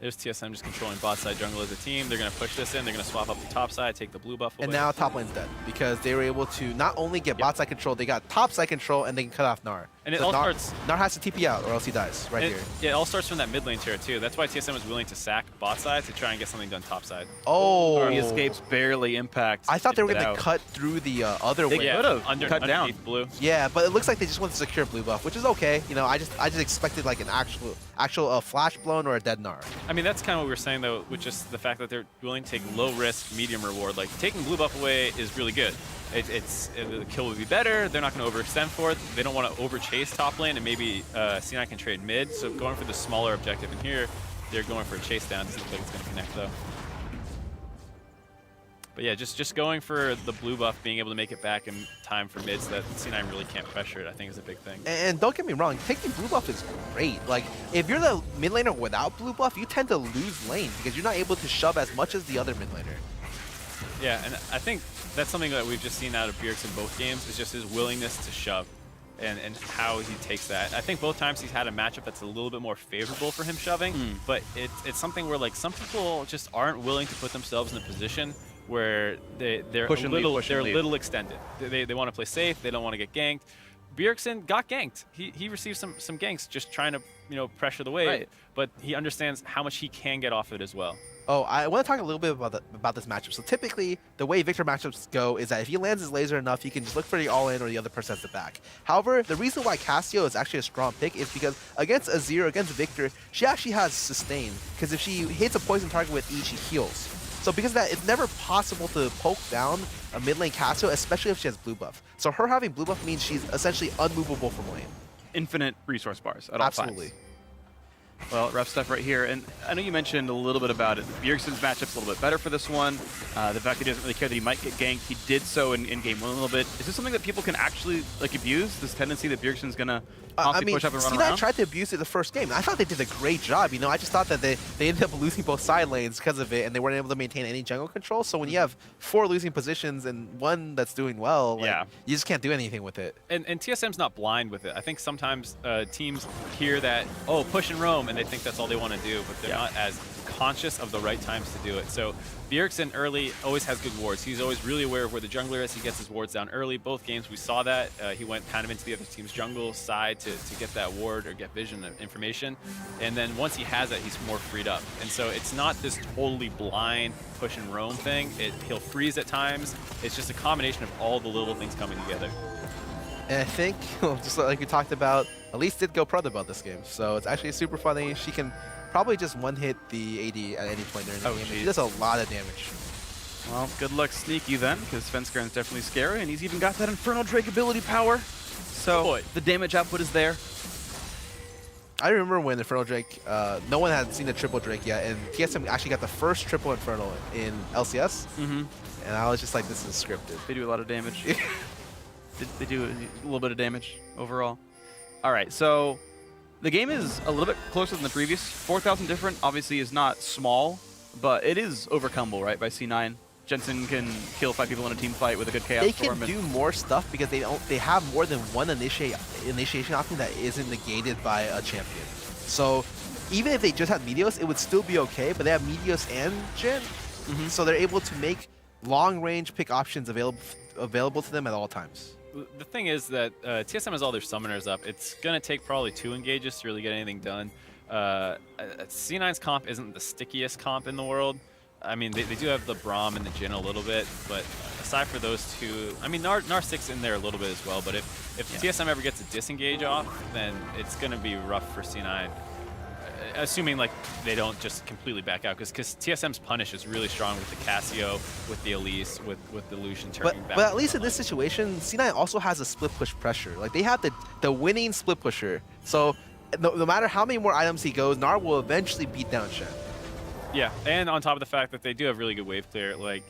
Speaker 2: There's TSM just controlling bot side jungle as a team. They're going to push this in. They're going to swap up the top side, take the blue buff away.
Speaker 3: And now top lane's dead because they were able to not only get bot side control, they got top side control, and they can cut off Gnar.
Speaker 2: And it all starts...
Speaker 3: Gnar has to TP out or else he dies here.
Speaker 2: Yeah, it all starts from that mid lane tier too. That's why TSM was willing to sack bot side to try and get something done top side.
Speaker 3: Oh.
Speaker 1: He escapes barely impact.
Speaker 3: I thought they were going to cut through the other way.
Speaker 1: They could have cut down.
Speaker 2: Underneath blue.
Speaker 3: Yeah, but it looks like they just want to secure blue buff, which is okay. You know, I just expected like an actual flash blown or a dead Gnar.
Speaker 2: I mean, that's kind of what we were saying though, with just the fact that they're willing to take low risk, medium reward. Like taking blue buff away is really good. The kill would be better. They're not going to overextend for it. They don't want to overchase top lane, and maybe C9 can trade mid. So going for the smaller objective, and here they're going for a chase down. Doesn't look like it's going to connect though. But yeah, just going for the blue buff, being able to make it back in time for mid so that C9 really can't pressure it, I think is a big thing.
Speaker 3: And don't get me wrong, taking blue buff is great. Like, if you're the mid laner without blue buff, you tend to lose lane because you're not able to shove as much as the other mid laner.
Speaker 2: Yeah, and I think that's something that we've just seen out of Bjergsen in both games, is just his willingness to shove and how he takes that. I think both times he's had a matchup that's a little bit more favorable for him shoving, but it's something where like some people just aren't willing to put themselves in a position where they're a little extended. They want to play safe. They don't want to get ganked. Bjergsen got ganked. He received some ganks just trying to pressure the wave, right. But he understands how much he can get off it as well.
Speaker 3: Oh, I want to talk a little bit about this matchup. So typically, the way Victor matchups go is that if he lands his laser enough, he can just look for the all-in or the other person has the back. However, the reason why Cassio is actually a strong pick is because against Azir, against Victor, she actually has sustain. Because if she hits a poison target with E, she heals. So because of that, it's never possible to poke down a mid lane Cassio, especially if she has blue buff. So her having blue buff means she's essentially unmovable from lane.
Speaker 1: Infinite resource bars at all times.
Speaker 3: Absolutely.
Speaker 1: Well, rough stuff right here. And I know you mentioned a little bit about it. Bjergsen's matchup's a little bit better for this one. The fact that he doesn't really care that he might get ganked. He did so in game one a little bit. Is this something that people can actually like abuse? This tendency that Bjergsen's going to push up and run around?
Speaker 3: C9 tried to abuse it the first game. I thought they did a great job. You know, I just thought that they ended up losing both side lanes because of it, and they weren't able to maintain any jungle control. So when you have 4 losing positions and one that's doing well, like, you just can't do anything with it.
Speaker 2: And TSM's not blind with it. I think sometimes teams hear that, oh, push and roam, and they think that's all they want to do, but they're not as conscious of the right times to do it. So Bjergsen early always has good wards. He's always really aware of where the jungler is. He gets his wards down early. Both games we saw that. He went kind of into the other team's jungle side to get that ward or get vision information. And then once he has that, he's more freed up. And so it's not this totally blind push and roam thing. He'll freeze at times. It's just a combination of all the little things coming together.
Speaker 3: And I think, just like we talked about, Elise did go pro about this game. So it's actually super funny. She can probably just one-hit the AD at any point during the game. She does a lot of damage.
Speaker 1: Well, good luck Sneaky then, because Svenskern's definitely scary, and he's even got that Infernal Drake ability power. So the damage output is there.
Speaker 3: I remember when Infernal Drake, no one had seen the triple Drake yet, and TSM actually got the first triple Infernal in LCS. And I was just like, this is scripted.
Speaker 1: They do a lot of damage. They do a little bit of damage overall. All right, so the game is a little bit closer than the previous. 4,000 different obviously is not small, but it is overcomable, right, by C9. Jensen can kill 5 people in a team fight with a good chaos
Speaker 3: storm. They can do more stuff because they have more than one initiation option that isn't negated by a champion. So even if they just had Meteos, it would still be okay, but they have Meteos and Jhin, so they're able to make long-range pick options available to them at all times.
Speaker 2: The thing is that TSM has all their summoners up. It's going to take probably 2 engages to really get anything done. C9's comp isn't the stickiest comp in the world. I mean, they do have the Braum and the Jhin a little bit, but aside for those two, I mean, Nar 6 in there a little bit as well, but if TSM ever gets a disengage off, then it's going to be rough for C9. Assuming like they don't just completely back out, because TSM's punish is really strong with the Cassio, with the Elise, with the Lucian turning back.
Speaker 3: But at least in this situation, C9 also has a split push pressure. Like they have the winning split pusher. So no matter how many more items he goes, Nar will eventually beat down Shen.
Speaker 2: Yeah, and on top of the fact that they do have really good wave clear, like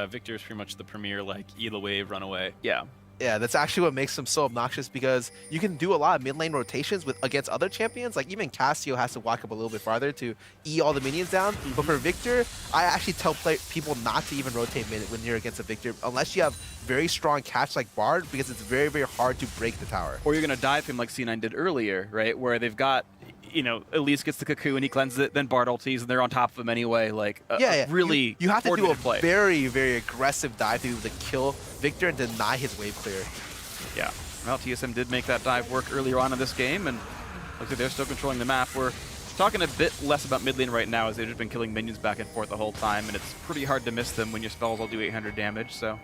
Speaker 2: Victor is pretty much the premier like Ela wave run away.
Speaker 1: Yeah.
Speaker 3: Yeah, that's actually what makes them so obnoxious, because you can do a lot of mid lane rotations against other champions. Like even Cassio has to walk up a little bit farther to E all the minions down. But for Victor, I actually tell people not to even rotate mid when you're against a Victor, unless you have very strong catch like Bard, because it's very, very hard to break the tower.
Speaker 1: Or you're going to dive him like C9 did earlier, right? Where they've got, you know, Elise gets the cocoon, he cleanses it, then Bard ulties, and they're on top of him anyway. Like, really
Speaker 3: you have to do a
Speaker 1: play.
Speaker 3: very, very aggressive dive to be able to kill Victor and deny his wave clear.
Speaker 1: Yeah. Well, TSM did make that dive work earlier on in this game, and looks like they're still controlling the map. We're talking a bit less about mid lane right now, as they've just been killing minions back and forth the whole time, and it's pretty hard to miss them when your spells all do 800 damage, so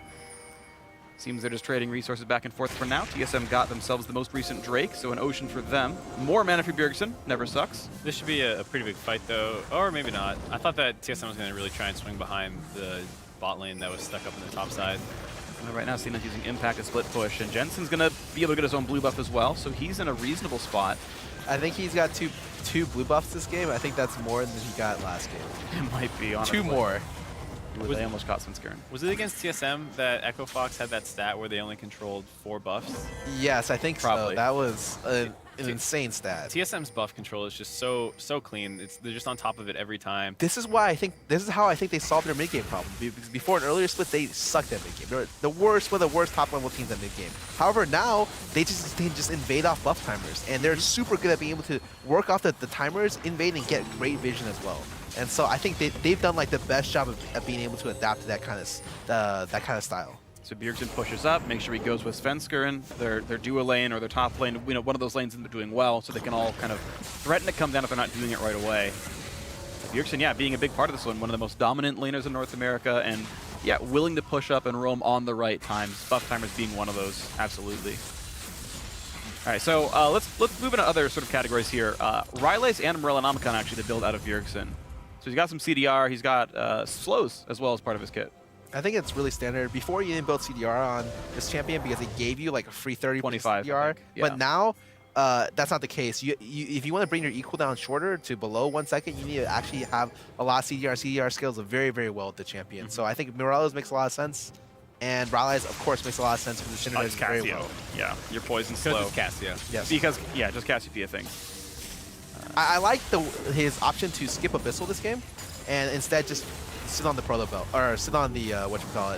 Speaker 1: seems they're just trading resources back and forth for now. TSM got themselves the most recent Drake, so an Ocean for them. More mana for Bjergsen, never sucks.
Speaker 2: This should be a pretty big fight though, or maybe not. I thought that TSM was going to really try and swing behind the bot lane that was stuck up in the top side.
Speaker 1: Right now, C9's using Impact to split push, and Jensen's going to be able to get his own blue buff as well, so he's in a reasonable spot.
Speaker 3: I think he's got two blue buffs this game. I think that's more than he got last game.
Speaker 1: It might be, honestly.
Speaker 3: Two more.
Speaker 1: They almost got Svenskern.
Speaker 2: Was it against TSM that Echo Fox had that stat where they only controlled 4 buffs?
Speaker 3: Yes, I think
Speaker 1: Probably.
Speaker 3: so. That was an insane stat.
Speaker 2: TSM's buff control is just so clean. They're just on top of it every time.
Speaker 3: This is how I think they solved their mid game problem. Because before an earlier split, they sucked at mid game. They're one of the worst top level teams at mid game. However, now they just invade off buff timers, and they're super good at being able to work off the timers, invade, and get great vision as well. And so I think they've done like the best job of being able to adapt to that kind of style.
Speaker 1: So Bjergsen pushes up, make sure he goes with Svenskern, their duo lane or their top lane, you know, one of those lanes that's doing well, so they can all kind of threaten to come down if they're not doing it right away. Bjergsen, yeah, being a big part of this one of the most dominant laners in North America, and yeah, willing to push up and roam on the right times. Buff timers being one of those, absolutely. All right, so let's move into other sort of categories here. Rylace and Morellonomicon actually to build out of Bjergsen. So he's got some CDR, he's got slows as well as part of his kit.
Speaker 3: I think it's really standard. Before, you didn't build CDR on this champion because it gave you like a free 30
Speaker 1: 25
Speaker 3: CDR.
Speaker 1: Yeah.
Speaker 3: But now, that's not the case. If you want to bring your equal down shorter to below 1 second, you need to actually have a lot of CDR. CDR scales very, very well with the champion. So I think Morello's makes a lot of sense. And Rylace, of course, makes a lot of sense because the
Speaker 1: It's
Speaker 3: synergize very
Speaker 1: Cassio.
Speaker 3: well.
Speaker 1: Yeah, your poison
Speaker 2: Because
Speaker 1: slow.
Speaker 2: it's Cassio.
Speaker 3: Yes.
Speaker 1: Because, yeah, just Cassiopeia thing.
Speaker 3: I like his option to skip Abyssal this game, and instead just sit on the Proto Belt, or sit on the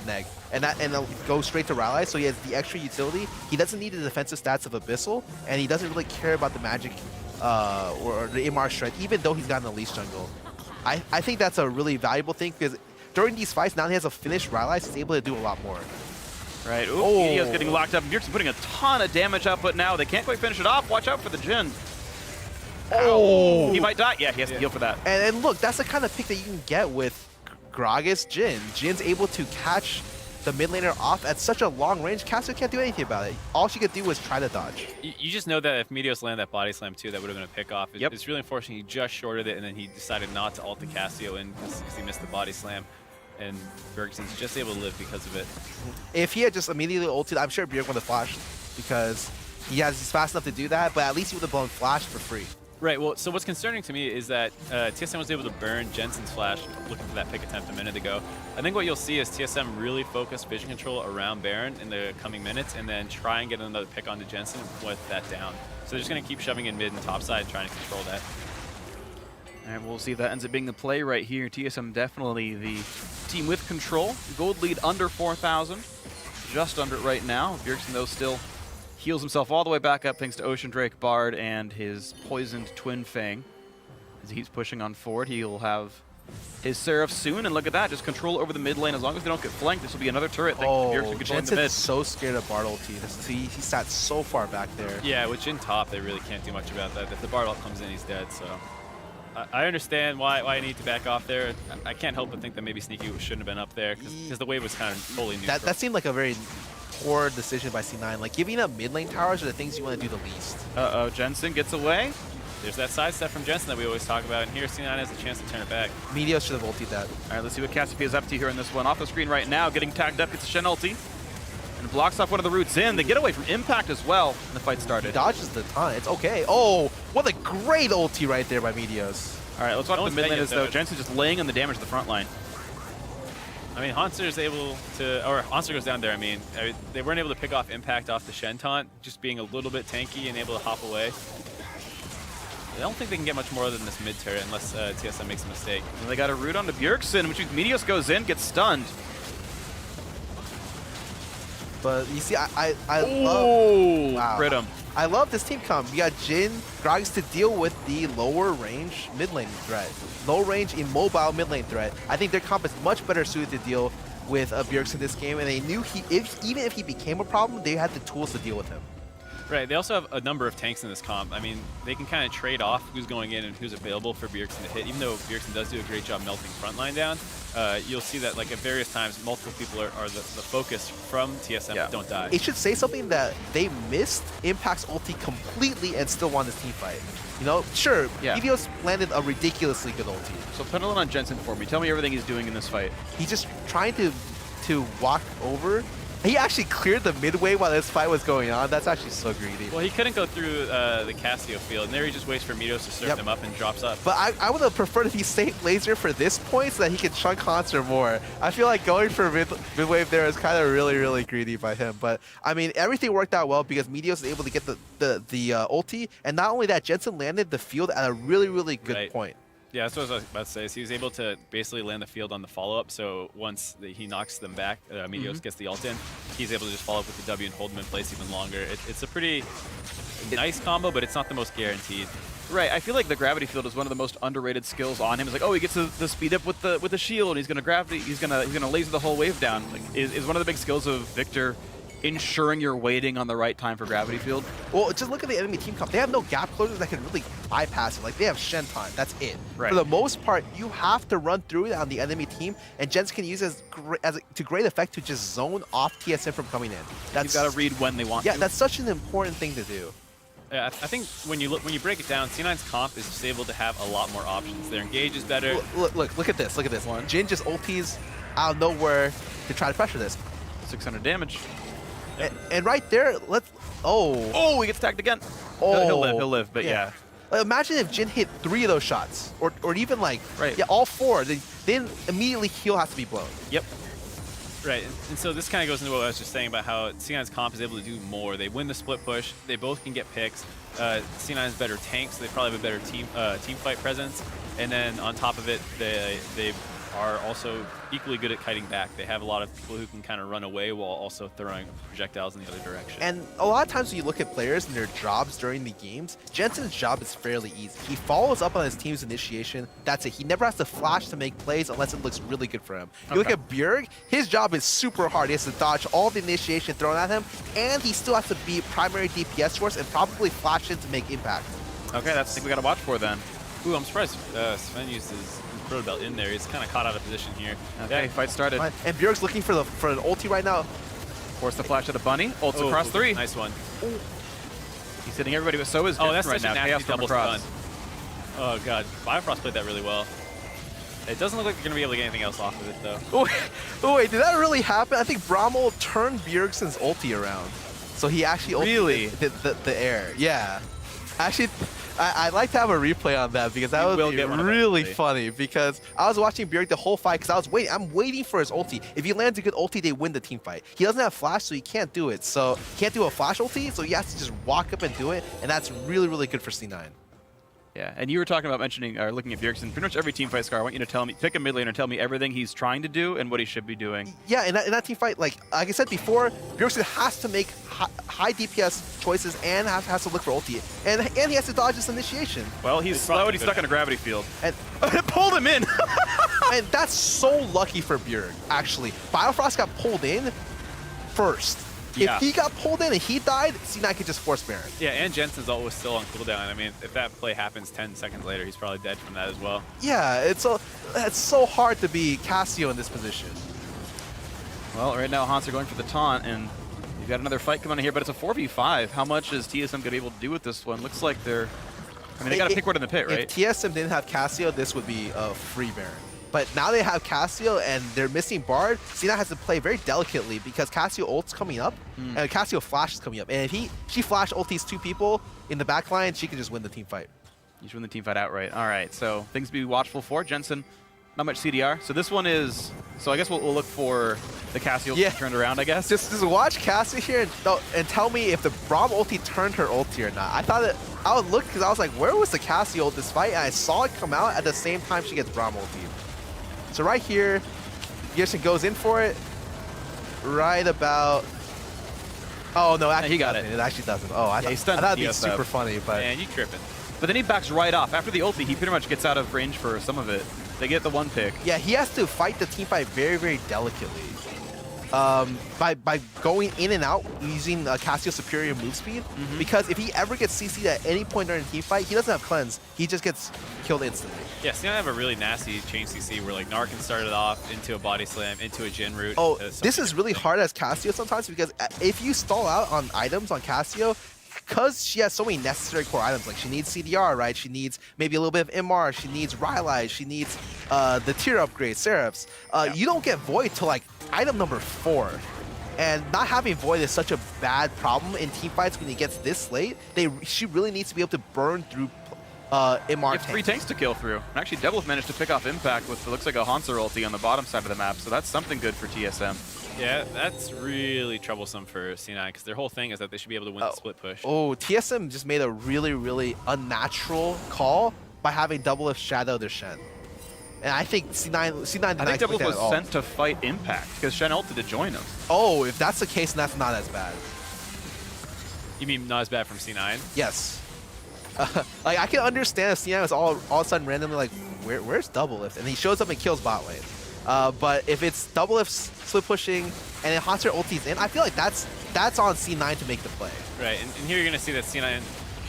Speaker 3: Neg, and go straight to Rylace. So he has the extra utility. He doesn't need the defensive stats of Abyssal, and he doesn't really care about the magic or the MR Shred, even though he's got an Elise jungle. I think that's a really valuable thing, because during these fights, now he has a finished Rylace, he's able to do a lot more.
Speaker 1: Right. Ooh, Edio's getting locked up. Bjergsen putting a ton of damage output now. They can't quite finish it off. Watch out for the Jhin.
Speaker 3: Oh!
Speaker 1: He might die. Yeah, he has to heal for that.
Speaker 3: And look, that's the kind of pick that you can get with Gragas Jhin. Jin's able to catch the mid laner off at such a long range. Cassio can't do anything about it. All she could do was try to dodge.
Speaker 2: You just know that if Meteos landed that body slam too, that would have been a pick off.
Speaker 1: Yep.
Speaker 2: It's really unfortunate he just shorted it, and then he decided not to ult the Cassio in because he missed the body slam. And Bjergsen's just able to live because of it.
Speaker 3: If he had just immediately ulted, I'm sure Bjerg would have flashed, because he's fast enough to do that, but at least he would have blown flash for free.
Speaker 2: Right, well, so what's concerning to me is that TSM was able to burn Jensen's flash, looking for that pick attempt a minute ago. I think what you'll see is TSM really focus vision control around Baron in the coming minutes, and then try and get another pick onto Jensen with that down. So they're just going to keep shoving in mid and top side, trying to control that.
Speaker 1: And we'll see if that ends up being the play right here. TSM definitely the team with control. Gold lead under 4,000. Just under it right now. Bjergsen, though, still heals himself all the way back up thanks to Ocean Drake, Bard, and his poisoned Twin Fang. As he keeps pushing on forward, he'll have his Seraph soon. And look at that, just control over the mid lane. As long as they don't get flanked, this will be another turret. Thanks to Bjergsen controlling the mid.
Speaker 3: Jensen's so scared of Bard ulti. He sat so far back there.
Speaker 2: Yeah, with Jhin top, they really can't do much about that. If the Bard ult comes in, he's dead, so... I understand why I need to back off there. I can't help but think that maybe Sneaky shouldn't have been up there because the wave was kind of fully neutral.
Speaker 3: That seemed like a very poor decision by C9. Like, giving up mid lane towers are the things you want to do the least.
Speaker 1: Uh-oh, Jensen gets away.
Speaker 2: There's that side step from Jensen that we always talk about, and here C9 has a chance to turn it back.
Speaker 3: Meteos should have ultied that.
Speaker 1: All right, let's see what Cassiopeia is up to here in this one. Off the screen right now, getting tagged up, gets a Shen ulti. And blocks off one of the roots in. They get away from Impact as well, and the fight started.
Speaker 3: Dodges the ton. It's okay. Oh, what a great ulti right there by Meteos.
Speaker 1: All right, let's watch
Speaker 2: No
Speaker 1: the
Speaker 2: one's
Speaker 1: mid lane
Speaker 2: dead
Speaker 1: as
Speaker 2: yet,
Speaker 1: though
Speaker 2: though.
Speaker 1: Jensen just laying on the damage to the front line.
Speaker 2: I mean, Hanser is able to, or Hanser goes down there, I mean, they weren't able to pick off Impact off the Shen taunt, just being a little bit tanky and able to hop away. I don't think they can get much more than this mid turret unless TSM makes a mistake.
Speaker 1: And they got a root onto Bjergsen, which means Meteos goes in, gets stunned.
Speaker 3: But you see, I
Speaker 1: Oh,
Speaker 3: Wow.
Speaker 1: crit him.
Speaker 3: I love this team comp. You got Jin, Gragas to deal with the lower range mid lane threat. Low range, immobile mid lane threat. I think their comp is much better suited to deal with Bjergsen this game, and they knew even if he became a problem, they had the tools to deal with him.
Speaker 2: Right, they also have a number of tanks in this comp. I mean, they can kind of trade off who's going in and who's available for Bjergsen to hit. Even though Bjergsen does do a great job melting frontline down, you'll see that like at various times, multiple people are the focus from TSM that don't die.
Speaker 3: It should say something that they missed Impact's ulti completely and still won this team fight. You know, sure,
Speaker 1: Yeah.
Speaker 3: Meteos landed a ridiculously good ulti.
Speaker 1: So put a little on Jensen for me. Tell me everything he's doing in this fight.
Speaker 3: He's just trying to walk over. He actually cleared the midway while this fight was going on. That's actually so greedy.
Speaker 2: Well, he couldn't go through the Cassio field, and there he just waits for Meteos to serve him up and drops up.
Speaker 3: But I would have preferred if he stayed laser for this point so that he could chunk Hanser more. I feel like going for mid-wave there is kind of really, really greedy by him. But, I mean, everything worked out well because Meteos was able to get the ulti. And not only that, Jensen landed the field at a really, really good point.
Speaker 2: Yeah, that's what I was about to say. So he was able to basically land the field on the follow-up. So once he knocks them back, Meteos gets the ult in, he's able to just follow up with the W and hold him in place even longer. It's a pretty nice combo, but it's not the most guaranteed.
Speaker 1: Right, I feel like the gravity field is one of the most underrated skills on him. It's like, oh, he gets the speed up with the shield, and he's gonna laser the whole wave down. Like, is one of the big skills of Victor ensuring you're waiting on the right time for gravity field.
Speaker 3: Well, just look at the enemy team comp. They have no gap closers that can really bypass it. Like, they have Shen time. That's it.
Speaker 1: Right.
Speaker 3: For the most part, you have to run through it on the enemy team, and Jensen can use it to great effect to just zone off TSM from coming in.
Speaker 1: You've got to read when they want to.
Speaker 3: Yeah, that's such an important thing to do.
Speaker 2: Yeah, I think when you break it down, C9's comp is just able to have a lot more options. Their engage is better.
Speaker 3: Look at this. Look at this. Jin just ultis out of nowhere to try to pressure this.
Speaker 1: 600 damage.
Speaker 3: And right there,
Speaker 1: Oh, he gets tagged again.
Speaker 3: Oh.
Speaker 1: He'll live, but yeah.
Speaker 3: Like, imagine if Jin hit 3 of those shots, or even like,
Speaker 1: Right.
Speaker 3: yeah, all 4. Then immediately heal has to be blown.
Speaker 1: Yep.
Speaker 2: Right, and so this kind of goes into what I was just saying about how C9's comp is able to do more. They win the split push. They both can get picks. C9 is better tanks. So they probably have a better team fight presence. And then on top of it, they are also equally good at kiting back. They have a lot of people who can kind of run away while also throwing projectiles in the other direction.
Speaker 3: And a lot of times when you look at players and their jobs during the games, Jensen's job is fairly easy. He follows up on his team's initiation. That's it. He never has to flash to make plays unless it looks really good for him. You look at Bjerg, his job is super hard. He has to dodge all the initiation thrown at him, and he still has to be primary DPS source and probably flash in to make impact.
Speaker 1: Okay, that's the thing we got to watch for then.
Speaker 2: Ooh, I'm surprised Sven used his proto belt in there. He's kind of caught out of position here.
Speaker 1: Okay, fight started.
Speaker 3: Fine. And Bjerg's looking for an ulti right now.
Speaker 1: Force the flash at a bunny. Ults across 3.
Speaker 2: Nice one.
Speaker 1: He's hitting everybody, but so is
Speaker 2: Oh,
Speaker 1: Jensen
Speaker 2: that's
Speaker 1: right
Speaker 2: such a
Speaker 1: now.
Speaker 2: nasty
Speaker 1: Chaos from
Speaker 2: double
Speaker 1: across.
Speaker 2: stun. Oh god, Biofrost played that really well. It doesn't look like they're going to be able to get anything else off of it though.
Speaker 3: Oh wait, did that really happen? I think Brommel turned Bjergsen's ulti around. So he actually
Speaker 1: Really?
Speaker 3: the air. Yeah. Actually, I'd like to have a replay on that because that
Speaker 1: We will
Speaker 3: would be
Speaker 1: get one
Speaker 3: really
Speaker 1: eventually.
Speaker 3: funny because I was watching Bjerg the whole fight because I'm waiting for his ulti. If he lands a good ulti, they win the team fight. He doesn't have flash, so he can't do it. So he can't do a flash ulti, so he has to just walk up and do it, and that's really, really good for C9.
Speaker 1: Yeah, and you were talking about mentioning, or looking at Bjergsen. Pretty much every team fight, Scar, I want you to tell me, pick a mid laner and tell me everything he's trying to do and what he should be doing.
Speaker 3: Yeah, in that team fight, like I said before, Bjergsen has to make high DPS choices and has to look for ulti. And he has to dodge this initiation.
Speaker 1: Well, he's slow and he's stuck in a gravity field.
Speaker 3: And
Speaker 1: It pulled him in!
Speaker 3: and that's so lucky for Bjerg, actually. Biofrost got pulled in first.
Speaker 2: Yeah.
Speaker 3: If he got pulled in and he died, C9 could just force Baron.
Speaker 2: Yeah, and Jensen's always still on cooldown. I mean, if that play happens 10 seconds later, he's probably dead from that as well.
Speaker 3: Yeah, it's so hard to be Cassio in this position.
Speaker 1: Well, right now Hans are going for the taunt, and you've got another fight coming in here, but it's a 4v5. How much is TSM going to be able to do with this one? Looks like they're... I mean, they got to pick one in the pit, right?
Speaker 3: If TSM didn't have Cassio, this would be a free Baron. But now they have Cassio and they're missing Bard. C9 has to play very delicately because Cassio ult's coming up and Cassio flash is coming up. And if she flash ultis 2 people in the back line, she can just win the team fight.
Speaker 1: You should win the team fight outright. All right, so things to be watchful for. Jensen, not much CDR. So this one is... So I guess we'll look for the Cassio turned around, I guess.
Speaker 3: Just watch Cassio here and tell me if the Braum ulti turned her ulti or not. I would look because I was like, where was the Cassio ult this fight? And I saw it come out at the same time she gets Braum ulti. So right here, Bjergsen goes in for it. Right about... Oh, no, actually
Speaker 1: he got it.
Speaker 3: It actually doesn't. Oh, I
Speaker 1: he
Speaker 3: thought it'd be
Speaker 1: TSM.
Speaker 3: super funny, but...
Speaker 2: Man, you tripping.
Speaker 1: But then he backs right off. After the ulti, he pretty much gets out of range for some of it. They get the one pick.
Speaker 3: Yeah, he has to fight the team fight very, very delicately. By going in and out using Cassio's superior move speed, because if he ever gets CC'd at any point during a team fight, he doesn't have cleanse. He just gets killed instantly.
Speaker 2: Yeah, C9 have a really nasty chain CC where like Narkin started off into a body slam, into a Jin root.
Speaker 3: Oh, this is really hard as Cassio sometimes because if you stall out on items on Cassio, because she has so many necessary core items, like she needs CDR, right? She needs maybe a little bit of MR, she needs Rylai, she needs the tier upgrade, Seraphs. You don't get Void till like item number 4. And not having Void is such a bad problem in team fights when he gets this late. She really needs to be able to burn through MR
Speaker 1: It's 3 tanks to kill through. And actually, Devil managed to pick off Impact with what looks like a Hanser ulti on the bottom side of the map, so that's something good for TSM.
Speaker 2: Yeah, that's really troublesome for C9 because their whole thing is that they should be able to win the split push.
Speaker 3: Oh, TSM just made a really, really unnatural call by having Double F shadow their Shen. And I think C9 did not
Speaker 1: I think Devil
Speaker 3: expect that
Speaker 1: was
Speaker 3: at all.
Speaker 1: sent to fight Impact because Shen ulted to join him.
Speaker 3: Oh, if that's the case, then that's not as bad.
Speaker 2: You mean not as bad from C9?
Speaker 3: Yes. Like, I can understand if C9 was all of a sudden randomly like, where's Double Lift? And he shows up and kills bot lane. But if it's Double Lift split pushing and then Hanser ulti's in, I feel like that's on C9 to make the play.
Speaker 2: Right, and here you're going to see that C9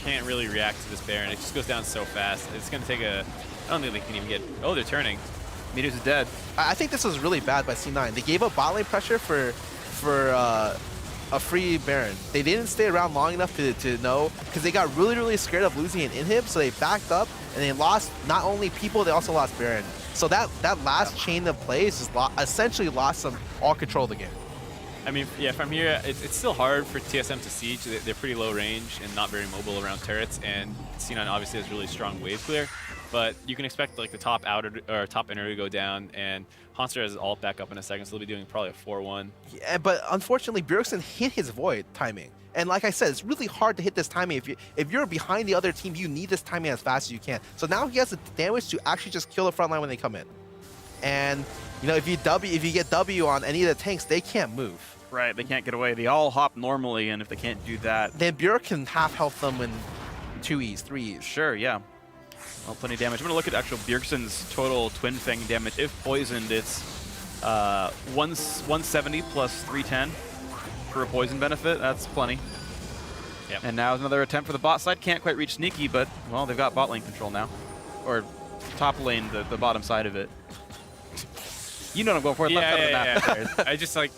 Speaker 2: can't really react to this Baron. It just goes down so fast. It's going to take a... I don't think they can even get... Oh, they're turning.
Speaker 1: Meteors is dead.
Speaker 3: I think this was really bad by C9. They gave up bot lane pressure for a free Baron. They didn't stay around long enough to know, because they got really, really scared of losing an inhib, so they backed up, and they lost not only people, they also lost Baron. So that last chain of plays just essentially lost them all control of the game.
Speaker 2: I mean, yeah, from here, it's still hard for TSM to siege. They're pretty low range and not very mobile around turrets, and C9 obviously has really strong wave clear. But you can expect like the top outer or top inner to go down, and Hanser has his ult back up in a second, so they'll be doing probably a 4-1.
Speaker 3: Yeah, but unfortunately, Bjergsen hit his Void timing. And like I said, it's really hard to hit this timing. If you're behind the other team, you need this timing as fast as you can. So now he has the damage to actually just kill the front line when they come in. And you know, if you get W on any of the tanks, they can't move.
Speaker 1: Right, they can't get away. They all hop normally, and if they can't do that...
Speaker 3: Then Bjerg can half health them in 2Es, 3Es.
Speaker 1: Sure, yeah. Well, plenty of damage. I'm going to look at actual Bjergsen's total Twin Fang damage. If poisoned, it's 170 plus 310 for a poison benefit. That's plenty.
Speaker 2: Yep.
Speaker 1: And now another attempt for the bot side. Can't quite reach Sneaky, but, well, they've got bot lane control now. Or top lane, the bottom side of it. You know what I'm going for.
Speaker 2: Yeah,
Speaker 1: Left side of the map.
Speaker 2: I just like...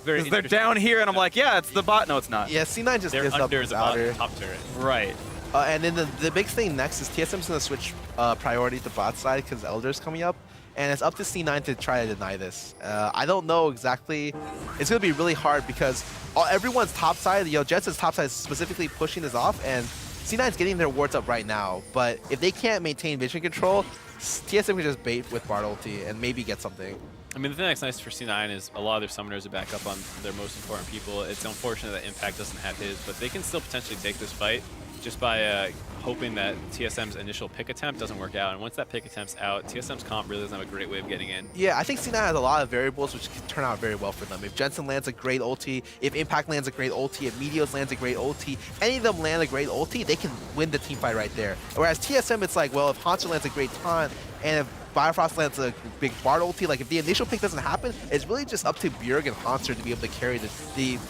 Speaker 2: Very
Speaker 1: They're down here, and I'm like, yeah, it's the bot. No, it's not.
Speaker 3: Yeah, C9 just
Speaker 2: They're
Speaker 3: gives up
Speaker 2: under
Speaker 3: his
Speaker 2: the
Speaker 3: outer.
Speaker 2: top turret.
Speaker 1: Right.
Speaker 3: And then the big thing next is TSM's going to switch priority to bot side because Elder's coming up. And it's up to C9 to try to deny this. I don't know exactly. It's going to be really hard because everyone's top side, you know, Jensen's top side is specifically pushing this off, and C9's getting their wards up right now. But if they can't maintain vision control, TSM can just bait with Bard ulti and maybe get something.
Speaker 2: I mean, the thing that's nice for C9 is a lot of their summoners are back up on their most important people. It's unfortunate that Impact doesn't have his, but they can still potentially take this fight just by hoping that TSM's initial pick attempt doesn't work out. And once that pick attempt's out, TSM's comp really doesn't have a great way of getting in.
Speaker 3: Yeah, I think C9 has a lot of variables which can turn out very well for them. If Jensen lands a great ulti, if Impact lands a great ulti, if Meteos lands a great ulti, any of them land a great ulti, they can win the team fight right there. Whereas TSM, it's like, well, if Hanser lands a great taunt, and if Biofrost lands a big Bard ulti. Like, if the initial pick doesn't happen, it's really just up to Bjerg and Hanser to be able to carry the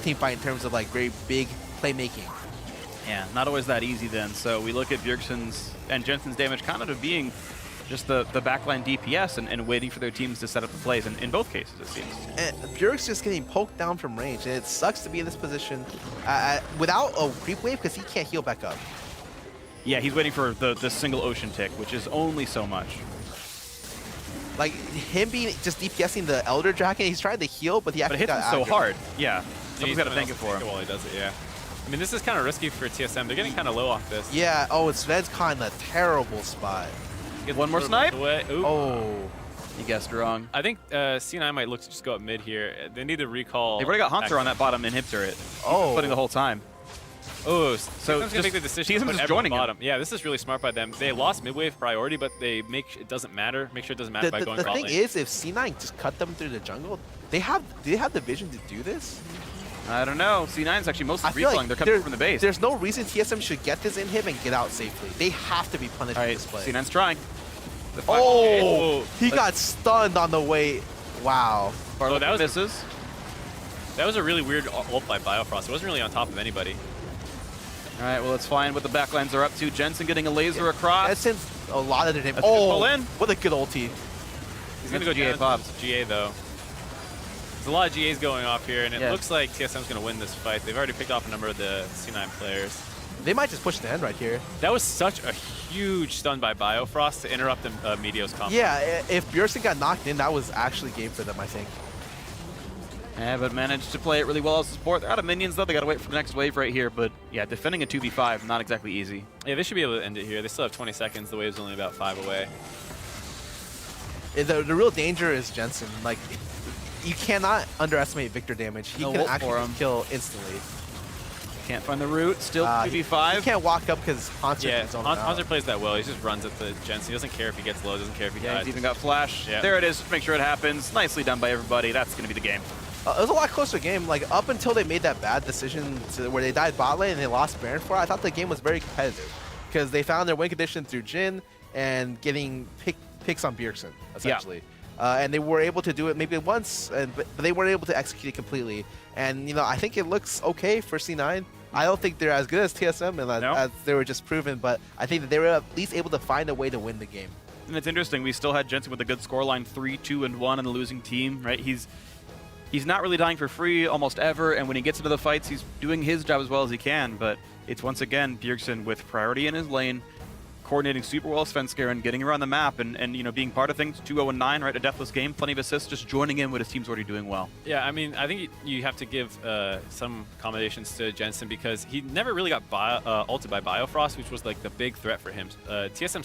Speaker 3: team fight in terms of like very big playmaking.
Speaker 1: Yeah, not always that easy then. So we look at Bjergsen's and Jensen's damage kind of being just the backline DPS and waiting for their teams to set up the plays, in both cases, it seems.
Speaker 3: And Bjerg's just getting poked down from range, and it sucks to be in this position without a creep wave because he can't heal back up.
Speaker 1: Yeah, he's waiting for the single ocean tick, which is only so much.
Speaker 3: Like, him being just DPSing the Elder Dragon, he's trying to heal, but he
Speaker 1: But
Speaker 3: actually
Speaker 1: it hits him so hard. Yeah, someone's got to thank it for him.
Speaker 2: While he does it, yeah. I mean, this is kind of risky for TSM. They're getting kind of low off this.
Speaker 3: Yeah, oh, it's Sven's kind of a terrible spot.
Speaker 1: One more snipe?
Speaker 3: Oh.
Speaker 1: You guessed wrong.
Speaker 2: I think C9 might look to just go up mid here. They need to recall.
Speaker 1: They've already got Hanser on that bottom inhib turret.
Speaker 3: Oh.
Speaker 1: Putting the whole time.
Speaker 2: Oh,
Speaker 1: so
Speaker 2: TSM's gonna make the decision.
Speaker 1: TSM's just joining
Speaker 2: bottom. Yeah, this is really smart by them. They lost mid wave priority, but they it doesn't matter. Make sure it doesn't matter by going
Speaker 3: the
Speaker 2: bot
Speaker 3: thing
Speaker 2: lane.
Speaker 3: is, if C9 just cut them through the jungle, do they have the vision to do this?
Speaker 1: I don't know. C9's actually mostly
Speaker 3: I feel
Speaker 1: recalling.
Speaker 3: like
Speaker 1: They're coming from the base.
Speaker 3: There's no reason TSM should get this inhib and get out safely. They have to be punished
Speaker 1: All
Speaker 3: for
Speaker 1: right,
Speaker 3: this play.
Speaker 1: C9's trying.
Speaker 3: Oh, he got stunned on the way. Wow.
Speaker 1: Barlow
Speaker 2: that was
Speaker 1: misses.
Speaker 2: That was a really weird ult by Biofrost. It wasn't really on top of anybody.
Speaker 1: All right, well, it's fine what the backlines are up to. Jensen getting a laser across.
Speaker 3: That sends a lot of their damage.
Speaker 1: That's a good
Speaker 3: Oh,
Speaker 1: pull in.
Speaker 3: what a good ulti.
Speaker 2: He's going to go
Speaker 1: GA
Speaker 2: down
Speaker 1: pops.
Speaker 2: to GA, though. There's a lot of GAs going off here, and it
Speaker 1: Yeah.
Speaker 2: looks like TSM's going to win this fight. They've already picked off a number of the C9 players.
Speaker 3: They might just push the end right here.
Speaker 2: That was such a huge stun by Biofrost to interrupt the Meteos combo.
Speaker 3: Yeah, if Bjergsen got knocked in, that was actually game for them, I think.
Speaker 1: Yeah, but managed to play it really well as a support. They're out of minions, though. They got to wait for the next wave right here. But yeah, defending a 2v5, not exactly easy.
Speaker 2: Yeah, they should be able to end it here. They still have 20 seconds. The wave's only about 5 away.
Speaker 3: The real danger is Jensen. Like, you cannot underestimate Victor damage. He
Speaker 1: No
Speaker 3: can
Speaker 1: ult for
Speaker 3: actually
Speaker 1: him.
Speaker 3: kill instantly.
Speaker 1: Can't find the route. Still
Speaker 3: He
Speaker 1: 2v5.
Speaker 3: can't walk up because Hanser
Speaker 2: Yeah,
Speaker 3: is on
Speaker 2: Hanser plays that well. He just runs at the Jensen. He doesn't care if he gets low. Doesn't care if he
Speaker 1: Yeah,
Speaker 2: dies.
Speaker 1: he's even got flash.
Speaker 2: Yeah.
Speaker 1: There it is. Just make sure it happens. Nicely done by everybody. That's going to be the game.
Speaker 3: It was a lot closer game. Like, up until they made that bad decision where they died bot lane and they lost Baron for it, I thought the game was very competitive because they found their win condition through Jhin and getting picks on Bjergsen, essentially. And they were able to do it maybe once, but they weren't able to execute it completely. And, you know, I think it looks okay for C9. I don't think they're as good as TSM and as they were just proven, but I think that they were at least able to find a way to win the game.
Speaker 1: And it's interesting. We still had Jensen with a good scoreline, 3-2-1 in a losing team, right? He's not really dying for free almost ever, and when he gets into the fights, he's doing his job as well as he can. But it's once again Bjergsen with priority in his lane, coordinating super well Svenskeren, getting around the map, and you know, being part of things. 2-0-9, right? A deathless game, plenty of assists, just joining in what his team's already doing well.
Speaker 2: Yeah, I mean, I think you have to give some accommodations to Jensen because he never really got ulted by Biofrost, which was like the big threat for him. TSM's